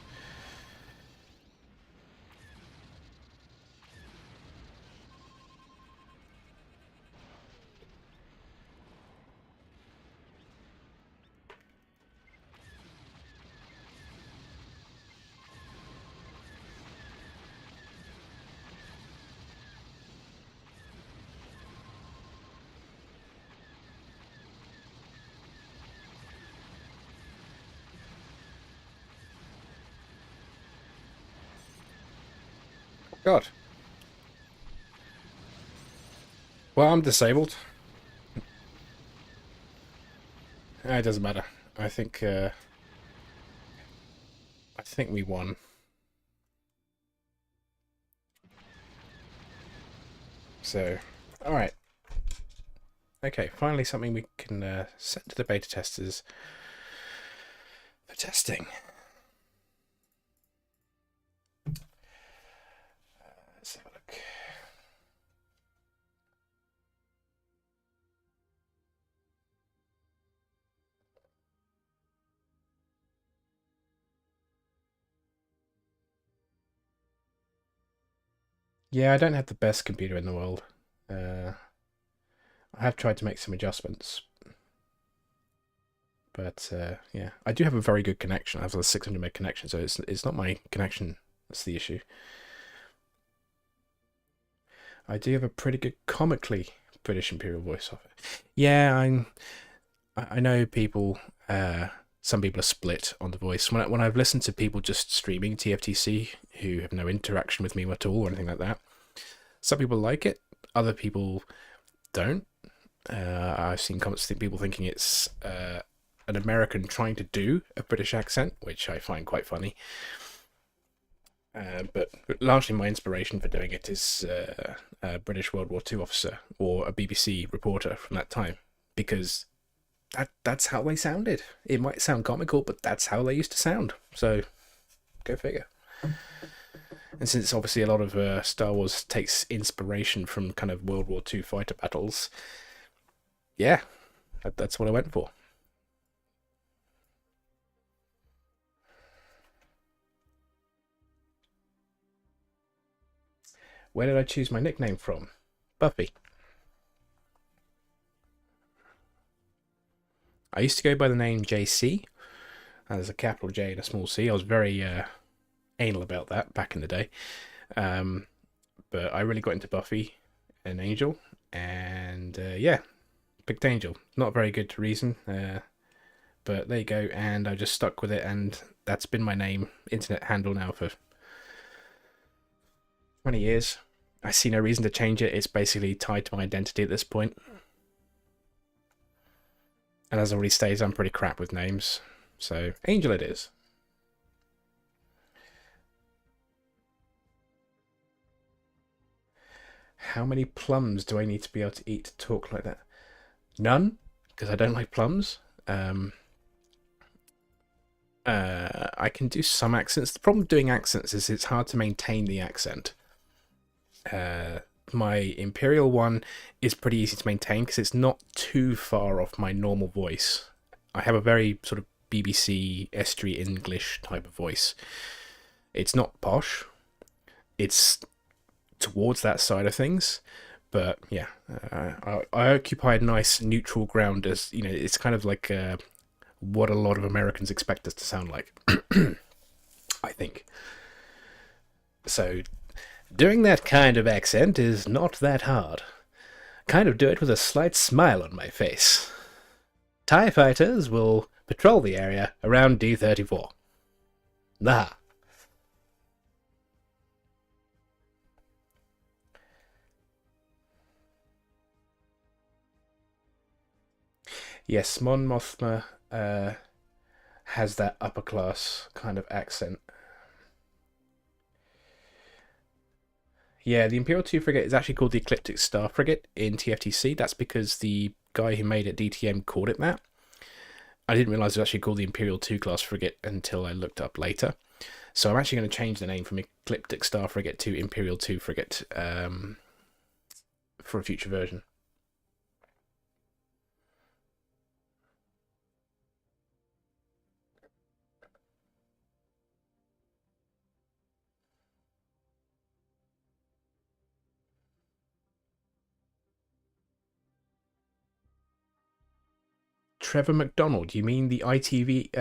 God. Well, I'm disabled. It doesn't matter. I think we won. So, all right. Okay, finally something we can send to the beta testers for testing. Let's have a look. Yeah, I don't have the best computer in the world. I have tried to make some adjustments. But yeah, I do have a very good connection. I have a 600 meg connection, so it's not my connection that's the issue. I do have a pretty good comically British Imperial voice of it. Yeah, I know people. Some people are split on the voice. When I've listened to people just streaming TFTC who have no interaction with me at all or anything like that, some people like it. Other people don't. I've seen comments of people thinking it's an American trying to do a British accent, which I find quite funny. But largely my inspiration for doing it is a British World War II officer or a BBC reporter from that time, because that's how they sounded. It might sound comical, but that's how they used to sound. So, go figure. And since obviously a lot of Star Wars takes inspiration from kind of World War II fighter battles, yeah, that's what I went for. Where did I choose my nickname from? Buffy. I used to go by the name JC. There's a capital J and a small c. I was very anal about that back in the day. But I really got into Buffy and Angel. And yeah, picked Angel. Not very good reason. But there you go. And I just stuck with it. And that's been my name, internet handle now for 20 years. I see no reason to change it. It's basically tied to my identity at this point. And as already stated, I'm pretty crap with names. So, Angel it is. How many plums do I need to be able to eat to talk like that? None, because I don't like plums. I can do some accents. The problem with doing accents is it's hard to maintain the accent. My Imperial one is pretty easy to maintain because it's not too far off my normal voice. I have a very sort of BBC estuary English type of voice. It's not posh. It's towards that side of things. But yeah, I occupy a nice neutral ground, as you know. It's kind of like what a lot of Americans expect us to sound like. I think. So doing that kind of accent is not that hard. Kind of do it with a slight smile on my face. TIE fighters will patrol the area around D34. Nah. Yes, Mon Mothma has that upper class kind of accent. Yeah, the Imperial 2 frigate is actually called the Ecliptic Star Frigate in TFTC. That's because the guy who made it, DTM, called it that. I didn't realise it was actually called the Imperial 2 class frigate until I looked up later. So I'm actually going to change the name from Ecliptic Star Frigate to Imperial 2 Frigate for a future version. Trevor McDonald, you mean the ITV, the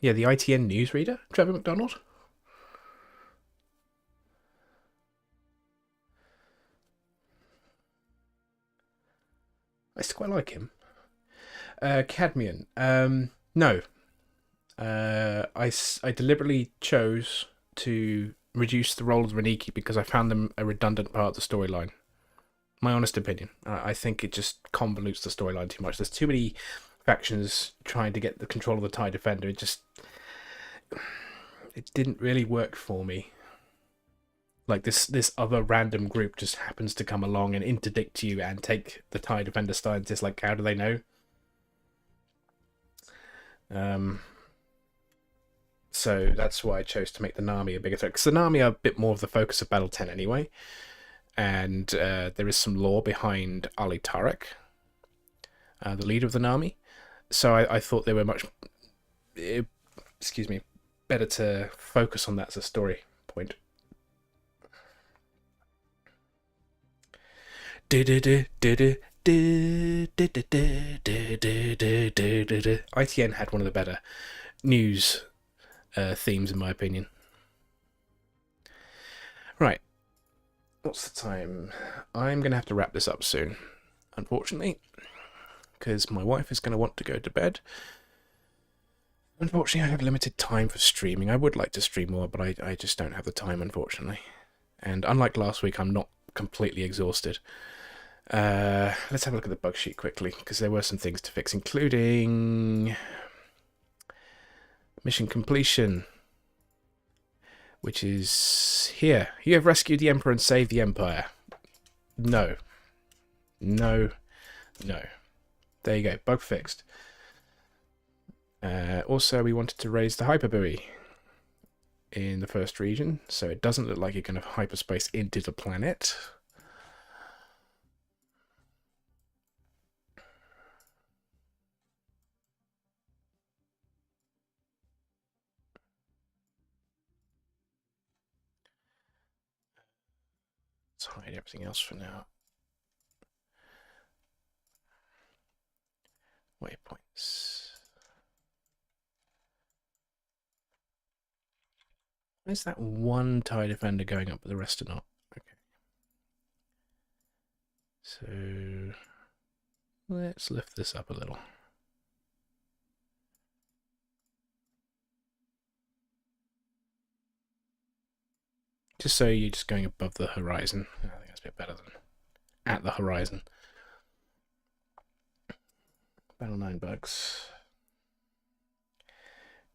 ITN newsreader, Trevor McDonald? I still quite like him. Cadmian, no. I deliberately chose to reduce the role of the Reniki because I found them a redundant part of the storyline. My honest opinion. I think it just convolutes the storyline too much. There's too many factions trying to get the control of the TIE Defender. It didn't really work for me. Like this other random group just happens to come along and interdict you and take the TIE Defender scientists. Like, how do they know? So that's why I chose to make the Nami a bigger threat. Because the Nami are a bit more of the focus of Battle 10 anyway. And there is some lore behind Ali Tarek, the leader of the Nami. So I thought they were better to focus on that as a story point. ITN had one of the better news themes, in my opinion. Right. What's the time? I'm going to have to wrap this up soon, unfortunately, because my wife is going to want to go to bed. Unfortunately, I have limited time for streaming. I would like to stream more, but I just don't have the time, unfortunately. And unlike last week, I'm not completely exhausted. Let's have a look at the bug sheet quickly, because there were some things to fix, including mission completion, which is here. You have rescued the Emperor and saved the Empire. No. No. No. There you go. Bug fixed. Also, we wanted to raise the hyperbuoy in the first region, so it doesn't look like you're going to hyperspace into the planet. Let's hide everything else for now. Waypoints. Where's that one TIE Defender going up, but the rest are not? Okay. So let's lift this up a little. Just so you're just going above the horizon. I think that's a bit better than at the horizon. Battle 9 bugs.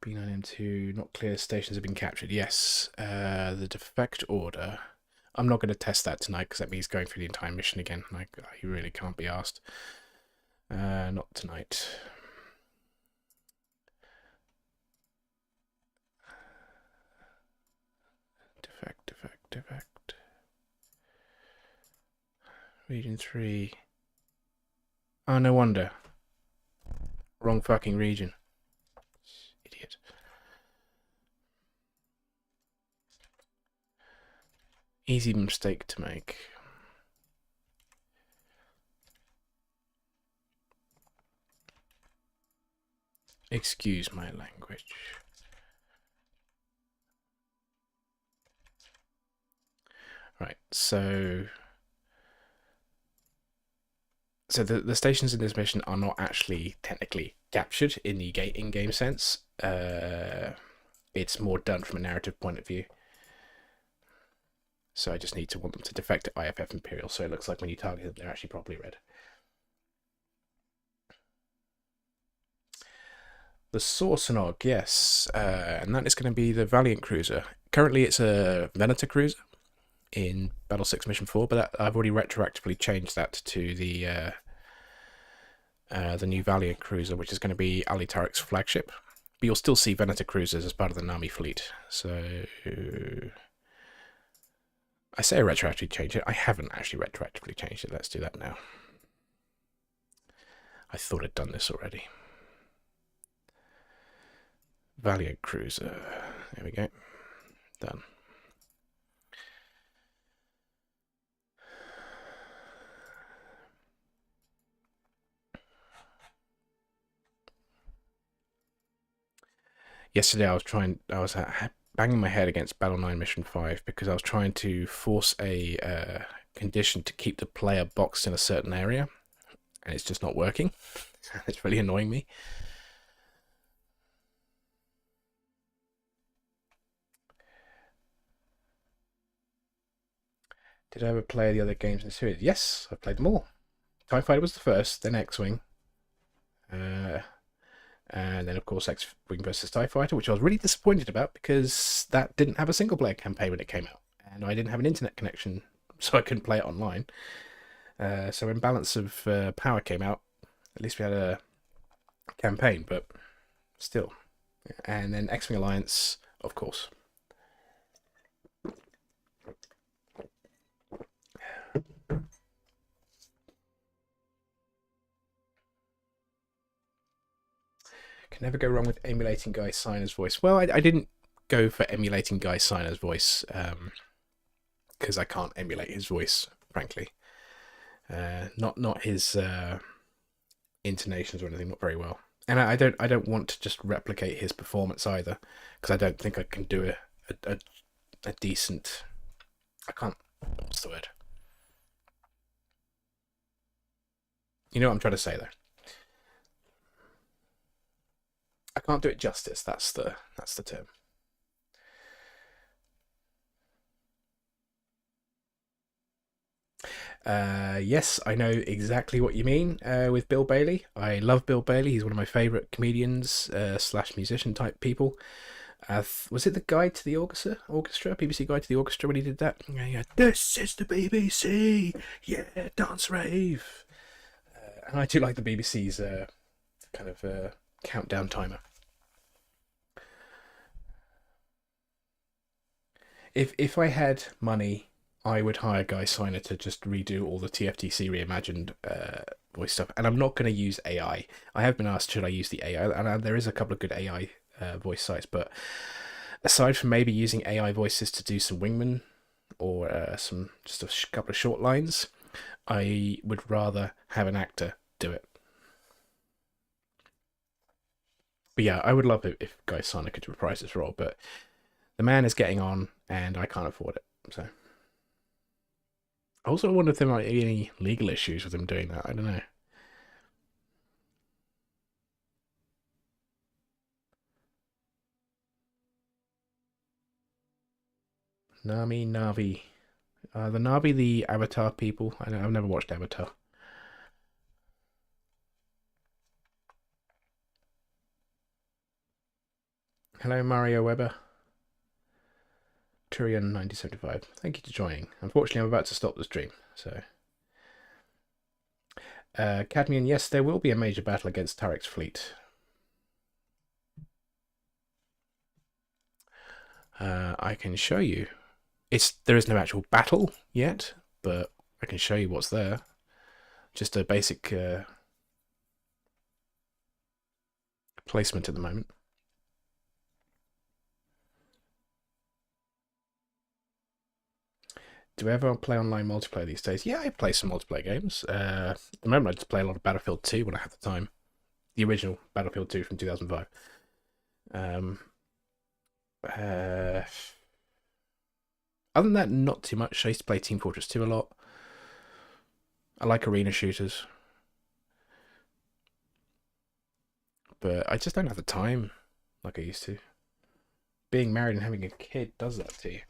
B9M2, not clear, stations have been captured. Yes, the defect order. I'm not going to test that tonight because that means going through the entire mission again. Like, I really can't be asked. Not tonight. Defect. Region 3. Oh, no wonder. Wrong fucking region. Idiot. Easy mistake to make. Excuse my language. Right, so the stations in this mission are not actually technically captured in the in-game sense. It's more done from a narrative point of view. So I just need to want them to defect to IFF Imperial, so it looks like when you target them, they're actually properly read. The Sorcenog, yes, and that is going to be the Valiant cruiser. Currently it's a Venator cruiser, in Battle 6 Mission 4, but I've already retroactively changed that to the new Valiant cruiser, which is going to be Ali Tariq's flagship. But you'll still see Venator cruisers as part of the Nami fleet. So I say I retroactively changed it. I haven't actually retroactively changed it. Let's do that now. I thought I'd done this already. Valiant cruiser. There we go. Done. Yesterday I was banging my head against Battle 9 Mission 5 because I was trying to force a condition to keep the player boxed in a certain area, and it's just not working. It's really annoying me. Did I ever play the other games in the series? Yes, I've played them all. TIE Fighter was the first, then X-Wing. And then, of course, X-Wing versus TIE Fighter, which I was really disappointed about because that didn't have a single-player campaign when it came out. And I didn't have an internet connection, so I couldn't play it online. So when Balance of Power came out, at least we had a campaign, but still. And then X-Wing Alliance, of course. Can never go wrong with emulating Guy Siner's voice. Well, I didn't go for emulating Guy Siner's voice because I can't emulate his voice, frankly. Not his intonations or anything, not very well. And I don't want to just replicate his performance either, because I don't think I can do a decent. I can't. What's the word? You know what I'm trying to say, though. I can't do it justice. That's the term. Yes, I know exactly what you mean with Bill Bailey. I love Bill Bailey. He's one of my favourite comedians / musician type people. Was it the Guide to the Orchestra? BBC Guide to the Orchestra when he did that? Yeah, this is the BBC. Yeah, dance rave. And I do like the BBC's kind of countdown timer. If I had money, I would hire Guy Siner to just redo all the TFTC Reimagined voice stuff. And I'm not going to use AI. I have been asked, should I use the AI? And there is a couple of good AI voice sites. But aside from maybe using AI voices to do some wingman or just a couple of short lines, I would rather have an actor do it. But yeah, I would love it if Guy Siner could reprise this role. But the man is getting on, and I can't afford it. So I also wonder if there might be any legal issues with him doing that. I don't know. Navi. The Navi, the Avatar people. I've never watched Avatar. Hello, Mario Weber. Turian 1975. Thank you for joining. Unfortunately, I'm about to stop the stream, so. Cadmian, yes, there will be a major battle against Tariq's fleet. I can show you. There is no actual battle yet, but I can show you what's there. Just a basic placement at the moment. Do I ever play online multiplayer these days? Yeah, I play some multiplayer games. At the moment, I just play a lot of Battlefield 2 when I have the time. The original Battlefield 2 from 2005. Other than that, not too much. I used to play Team Fortress 2 a lot. I like arena shooters. But I just don't have the time like I used to. Being married and having a kid does that to you.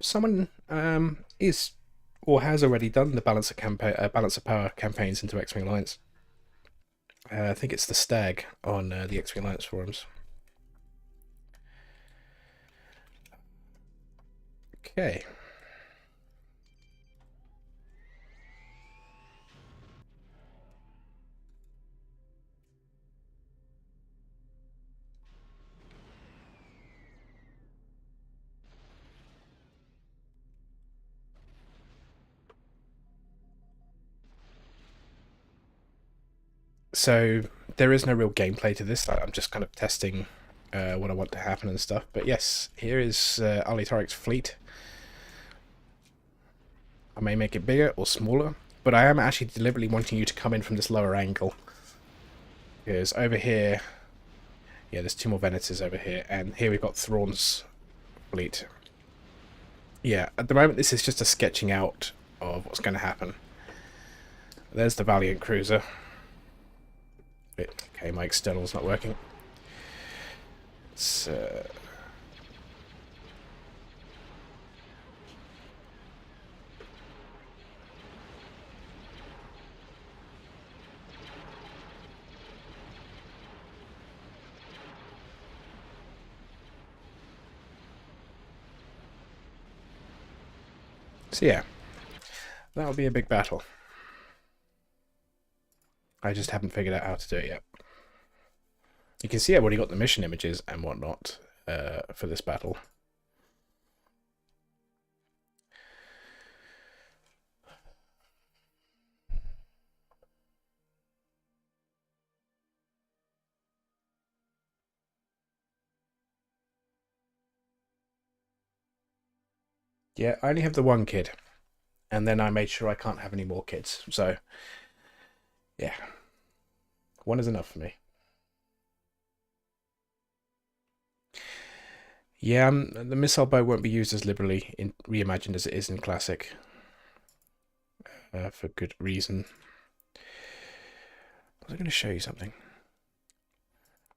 Someone is or has already done the balance of power campaigns into X-Wing Alliance. I think it's the Stag on the X-Wing Alliance forums. Okay. So there is no real gameplay to this. I'm just kind of testing what I want to happen and stuff. But yes, here is Ali Tariq's fleet. I may make it bigger or smaller, but I am actually deliberately wanting you to come in from this lower angle. Because over here, yeah, there's 2 more Venetors over here, and here we've got Thrawn's fleet. Yeah, at the moment this is just a sketching out of what's going to happen. There's the Valiant cruiser. Okay, my external's not working. It's, So yeah, that'll be a big battle. I just haven't figured out how to do it yet. You can see I've already got the mission images and whatnot for this battle. Yeah, I only have the 1 kid, and then I made sure I can't have any more kids. So, yeah, 1 is enough for me. Yeah, the missile bow won't be used as liberally in Reimagined as it is in Classic, for good reason. Was I going to show you something?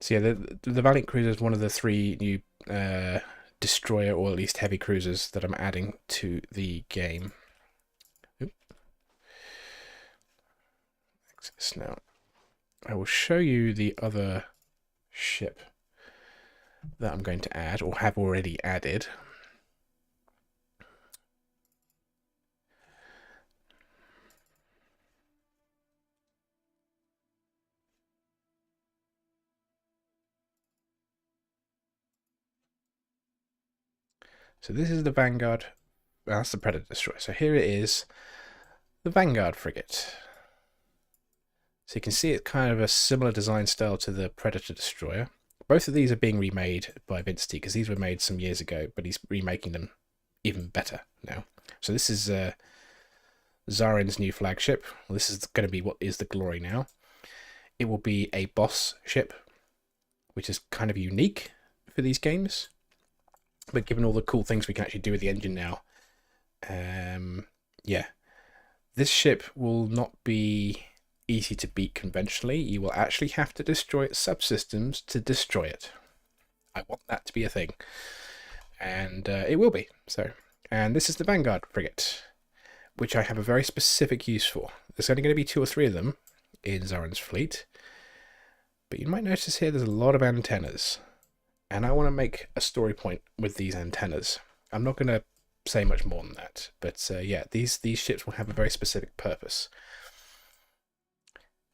So yeah, the Valiant cruiser is one of the 3 new destroyer, or at least heavy cruisers, that I'm adding to the game. Access now. I will show you the other ship that I'm going to add, or have already added. So this is the Vanguard. Well, that's the Predator destroyer. So here it is, the Vanguard frigate. So you can see it's kind of a similar design style to the Predator destroyer. Both of these are being remade by Vince T, because these were made some years ago, but he's remaking them even better now. So this is Zarin's new flagship. Well, this is going to be what is the Glory now. It will be a boss ship, which is kind of unique for these games. But given all the cool things we can actually do with the engine now, yeah, this ship will not be easy to beat conventionally. You will actually have to destroy its subsystems to destroy it. I want that to be a thing, and it will be. So, and this is the Vanguard frigate, which I have a very specific use for. There's only going to be 2 or 3 of them in Zarin's fleet, but you might notice here there's a lot of antennas. And I want to make a story point with these antennas. I'm not going to say much more than that, but yeah, these ships will have a very specific purpose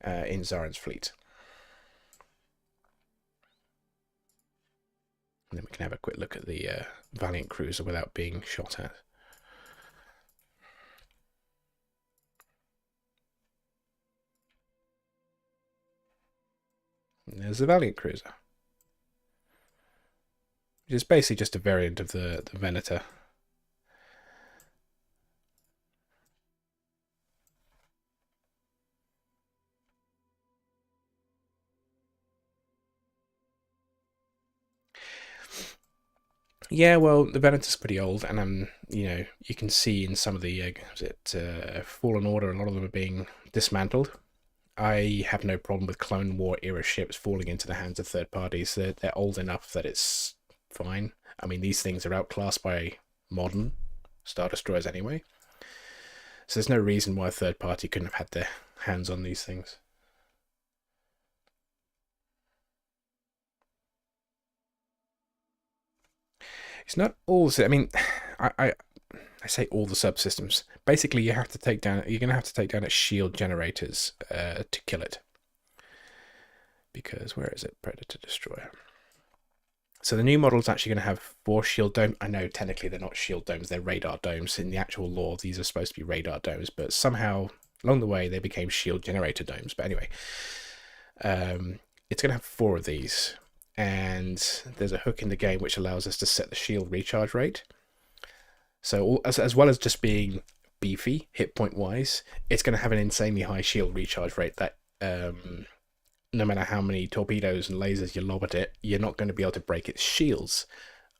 in Zarin's fleet. And then we can have a quick look at the Valiant cruiser without being shot at. And there's the Valiant cruiser, which is basically just a variant of the Venator. Yeah, well, the Venator's pretty old, and you know, you can see in some of the Fallen Order, a lot of them are being dismantled. I have no problem with Clone War era ships falling into the hands of third parties. They're old enough that it's fine. I mean, these things are outclassed by modern Star Destroyers anyway. So there's no reason why a third party couldn't have had their hands on these things. It's not all. I mean, I say all the subsystems. Basically, you have to take down. You're gonna have to take down its shield generators to kill it. Because where is it? Predator Destroyer. So the new model is actually going to have 4 shield domes. I know technically they're not shield domes, they're radar domes. In the actual lore, these are supposed to be radar domes, but somehow along the way they became shield generator domes. But anyway, it's going to have 4 of these, and there's a hook in the game which allows us to set the shield recharge rate. So as well as just being beefy hit point wise, it's going to have an insanely high shield recharge rate that no matter how many torpedoes and lasers you lob at it, you're not going to be able to break its shields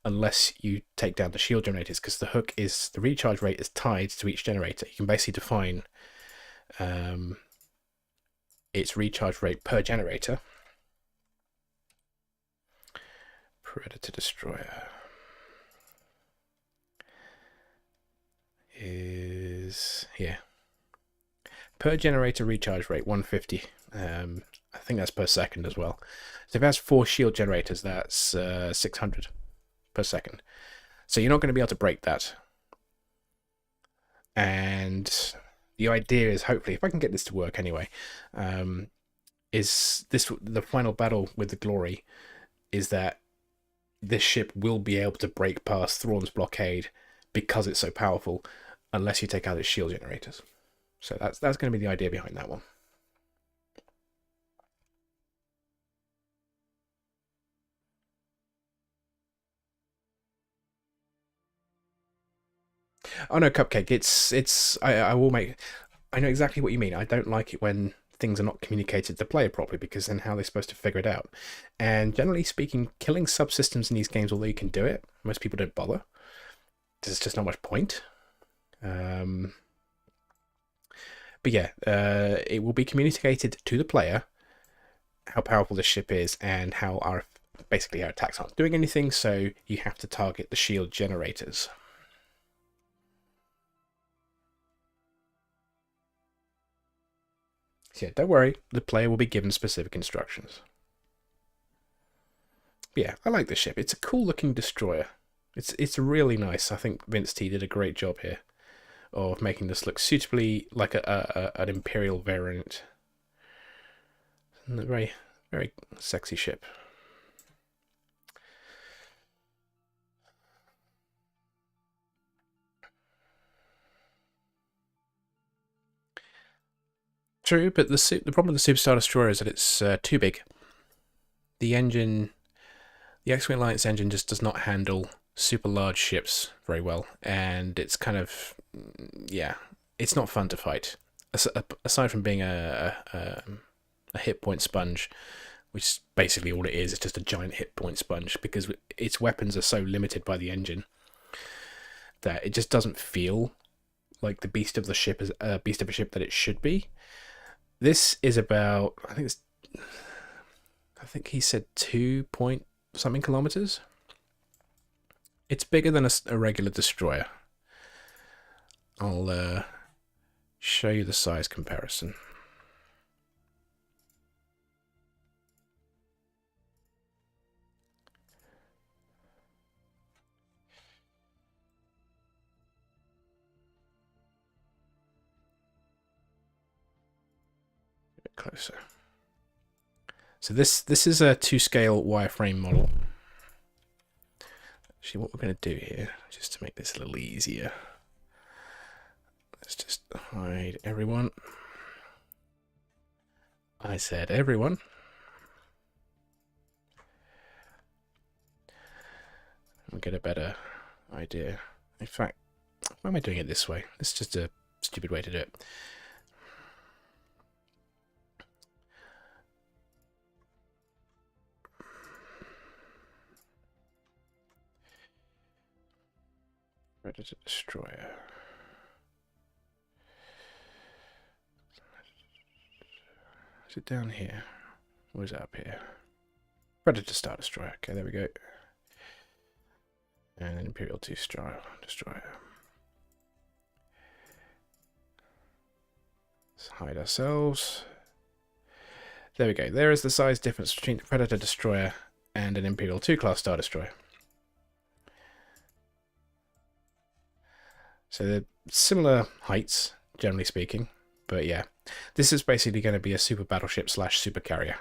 unless you take down the shield generators, because the recharge rate is tied to each generator. You can basically define its recharge rate per generator. Predator Destroyer is here. Per generator recharge rate 150. I think that's per second as well. So if it has 4 shield generators, that's 600 per second. So you're not going to be able to break that. And the idea is, hopefully, if I can get this to work anyway, is this the final battle with the Glory? Is that this ship will be able to break past Thrawn's blockade because it's so powerful, unless you take out its shield generators. So that's going to be the idea behind that one. Oh no, Cupcake, I will make. I know exactly what you mean. I don't like it when things are not communicated to the player properly, because then how are they supposed to figure it out? And generally speaking, killing subsystems in these games, although you can do it, most people don't bother. There's just not much point. But yeah, it will be communicated to the player how powerful the ship is and how basically our attacks aren't doing anything, so you have to target the shield generators. So yeah, don't worry, the player will be given specific instructions. But yeah, I like this ship. It's a cool looking destroyer. It's really nice. I think Vince T did a great job here of making this look suitably like an Imperial variant. And a very, very sexy ship. True, but the problem with the Superstar Destroyer is that it's too big. The engine, the X-Wing Alliance engine, just does not handle super large ships very well, and it's kind of, yeah, it's not fun to fight. Aside from being a hit point sponge, which is basically all it is, it's just a giant hit point sponge, because its weapons are so limited by the engine that it just doesn't feel like the beast of a ship that it should be. This is about, I think he said 2-point-something kilometers. It's bigger than a regular destroyer. I'll show you the size comparison. A bit closer. So this is a 2-scale wireframe model. Actually, what we're going to do here, just to make this a little easier, let's just hide everyone. I said everyone. We'll get a better idea. In fact, why am I doing it this way? This is just a stupid way to do it. Predator Destroyer. Is it down here? Or is it up here? Predator Star Destroyer. Okay, there we go. And an Imperial 2 Star Destroyer. Let's hide ourselves. There we go. There is the size difference between the Predator Destroyer and an Imperial 2 class Star Destroyer. So they're similar heights, generally speaking. But yeah, this is basically going to be a super battleship / super carrier.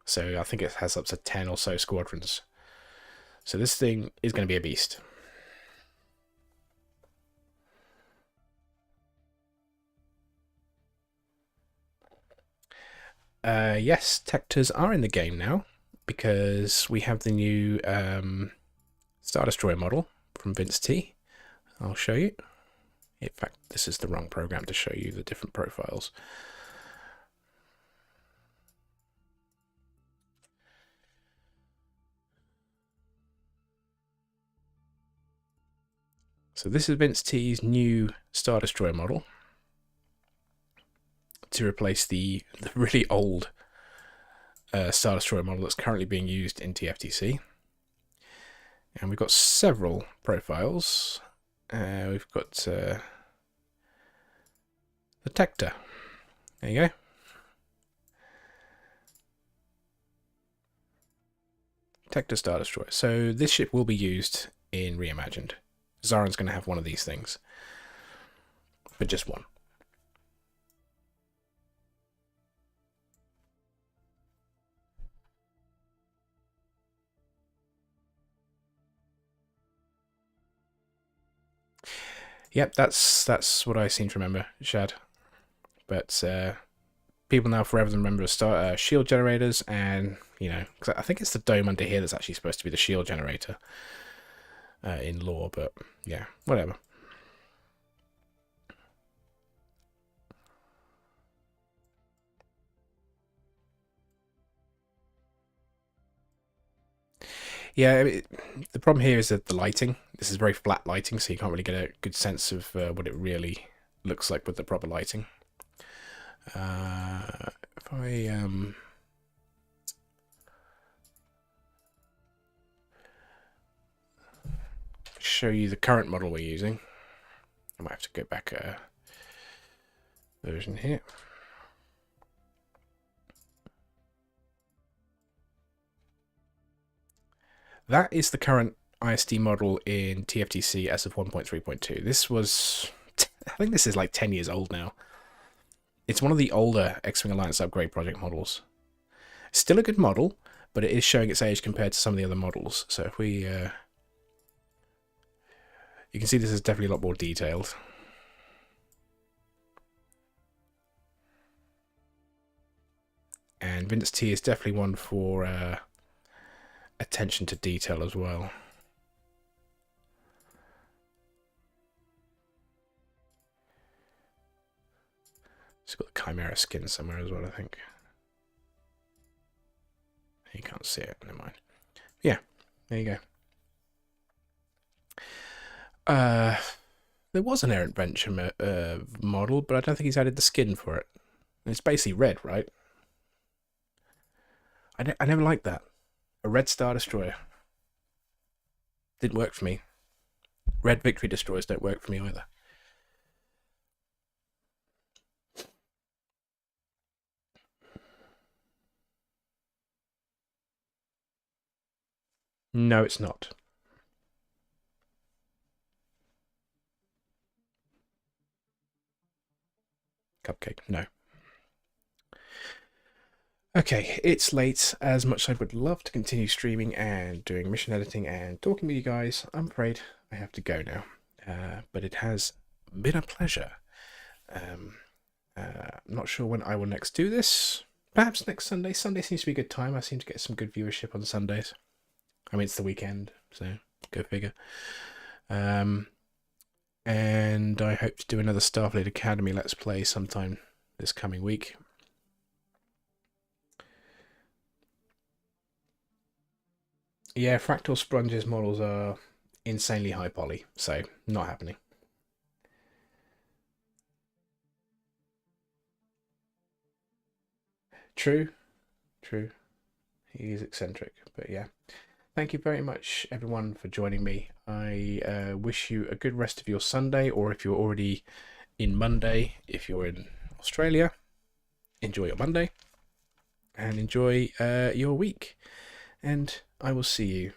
So I think it has up to 10 or so squadrons. So this thing is going to be a beast. Yes, Tectors are in the game now, because we have the new Star Destroyer model from Vince T. I'll show you. In fact, this is the wrong program to show you the different profiles. So this is Vince T's new Star Destroyer model to replace the really old Star Destroyer model that's currently being used in TFTC. And we've got several profiles. We've got the Tector. There you go. Tector Star Destroyer. So this ship will be used in Reimagined. Zaren's going to have one of these things, but just one. Yep, that's what I seem to remember, Shad. But people now forever remember shield generators, and you know, cause I think it's the dome under here that's actually supposed to be the shield generator in lore. But yeah, whatever. Yeah, I mean, the problem here is that the lighting. This is very flat lighting, so you can't really get a good sense of what it really looks like with the proper lighting. If I show you the current model we're using, I might have to go back a version here. That is the current ISD model in TFTC as of 1.3.2. This was, I think this is like 10 years old now. It's one of the older X-Wing Alliance upgrade project models. Still a good model, but it is showing its age compared to some of the other models. So if we, you can see this is definitely a lot more detailed. And Vince T is definitely one for attention to detail as well. It's got the Chimera skin somewhere as well, I think. You can't see it, never mind. Yeah, there you go. There was an Errant Venture model, but I don't think he's added the skin for it. It's basically red, right? I never liked that. A red Star Destroyer. Didn't work for me. Red Victory Destroyers don't work for me either. No, it's not. Cupcake, no. Okay, it's late. As much as I would love to continue streaming and doing mission editing and talking with you guys, I'm afraid I have to go now. But it has been a pleasure. I'm not sure when I will next do this. Perhaps next Sunday. Sunday seems to be a good time. I seem to get some good viewership on Sundays. I mean, it's the weekend, so go figure. And I hope to do another Starfleet Academy Let's Play sometime this coming week. Yeah, Fractal Sponge's models are insanely high poly, so not happening. True. He is eccentric, but yeah. Thank you very much, everyone, for joining me. I wish you a good rest of your Sunday, or if you're already in Monday, if you're in Australia, enjoy your Monday, and enjoy your week. And I will see you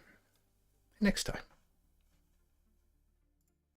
next time.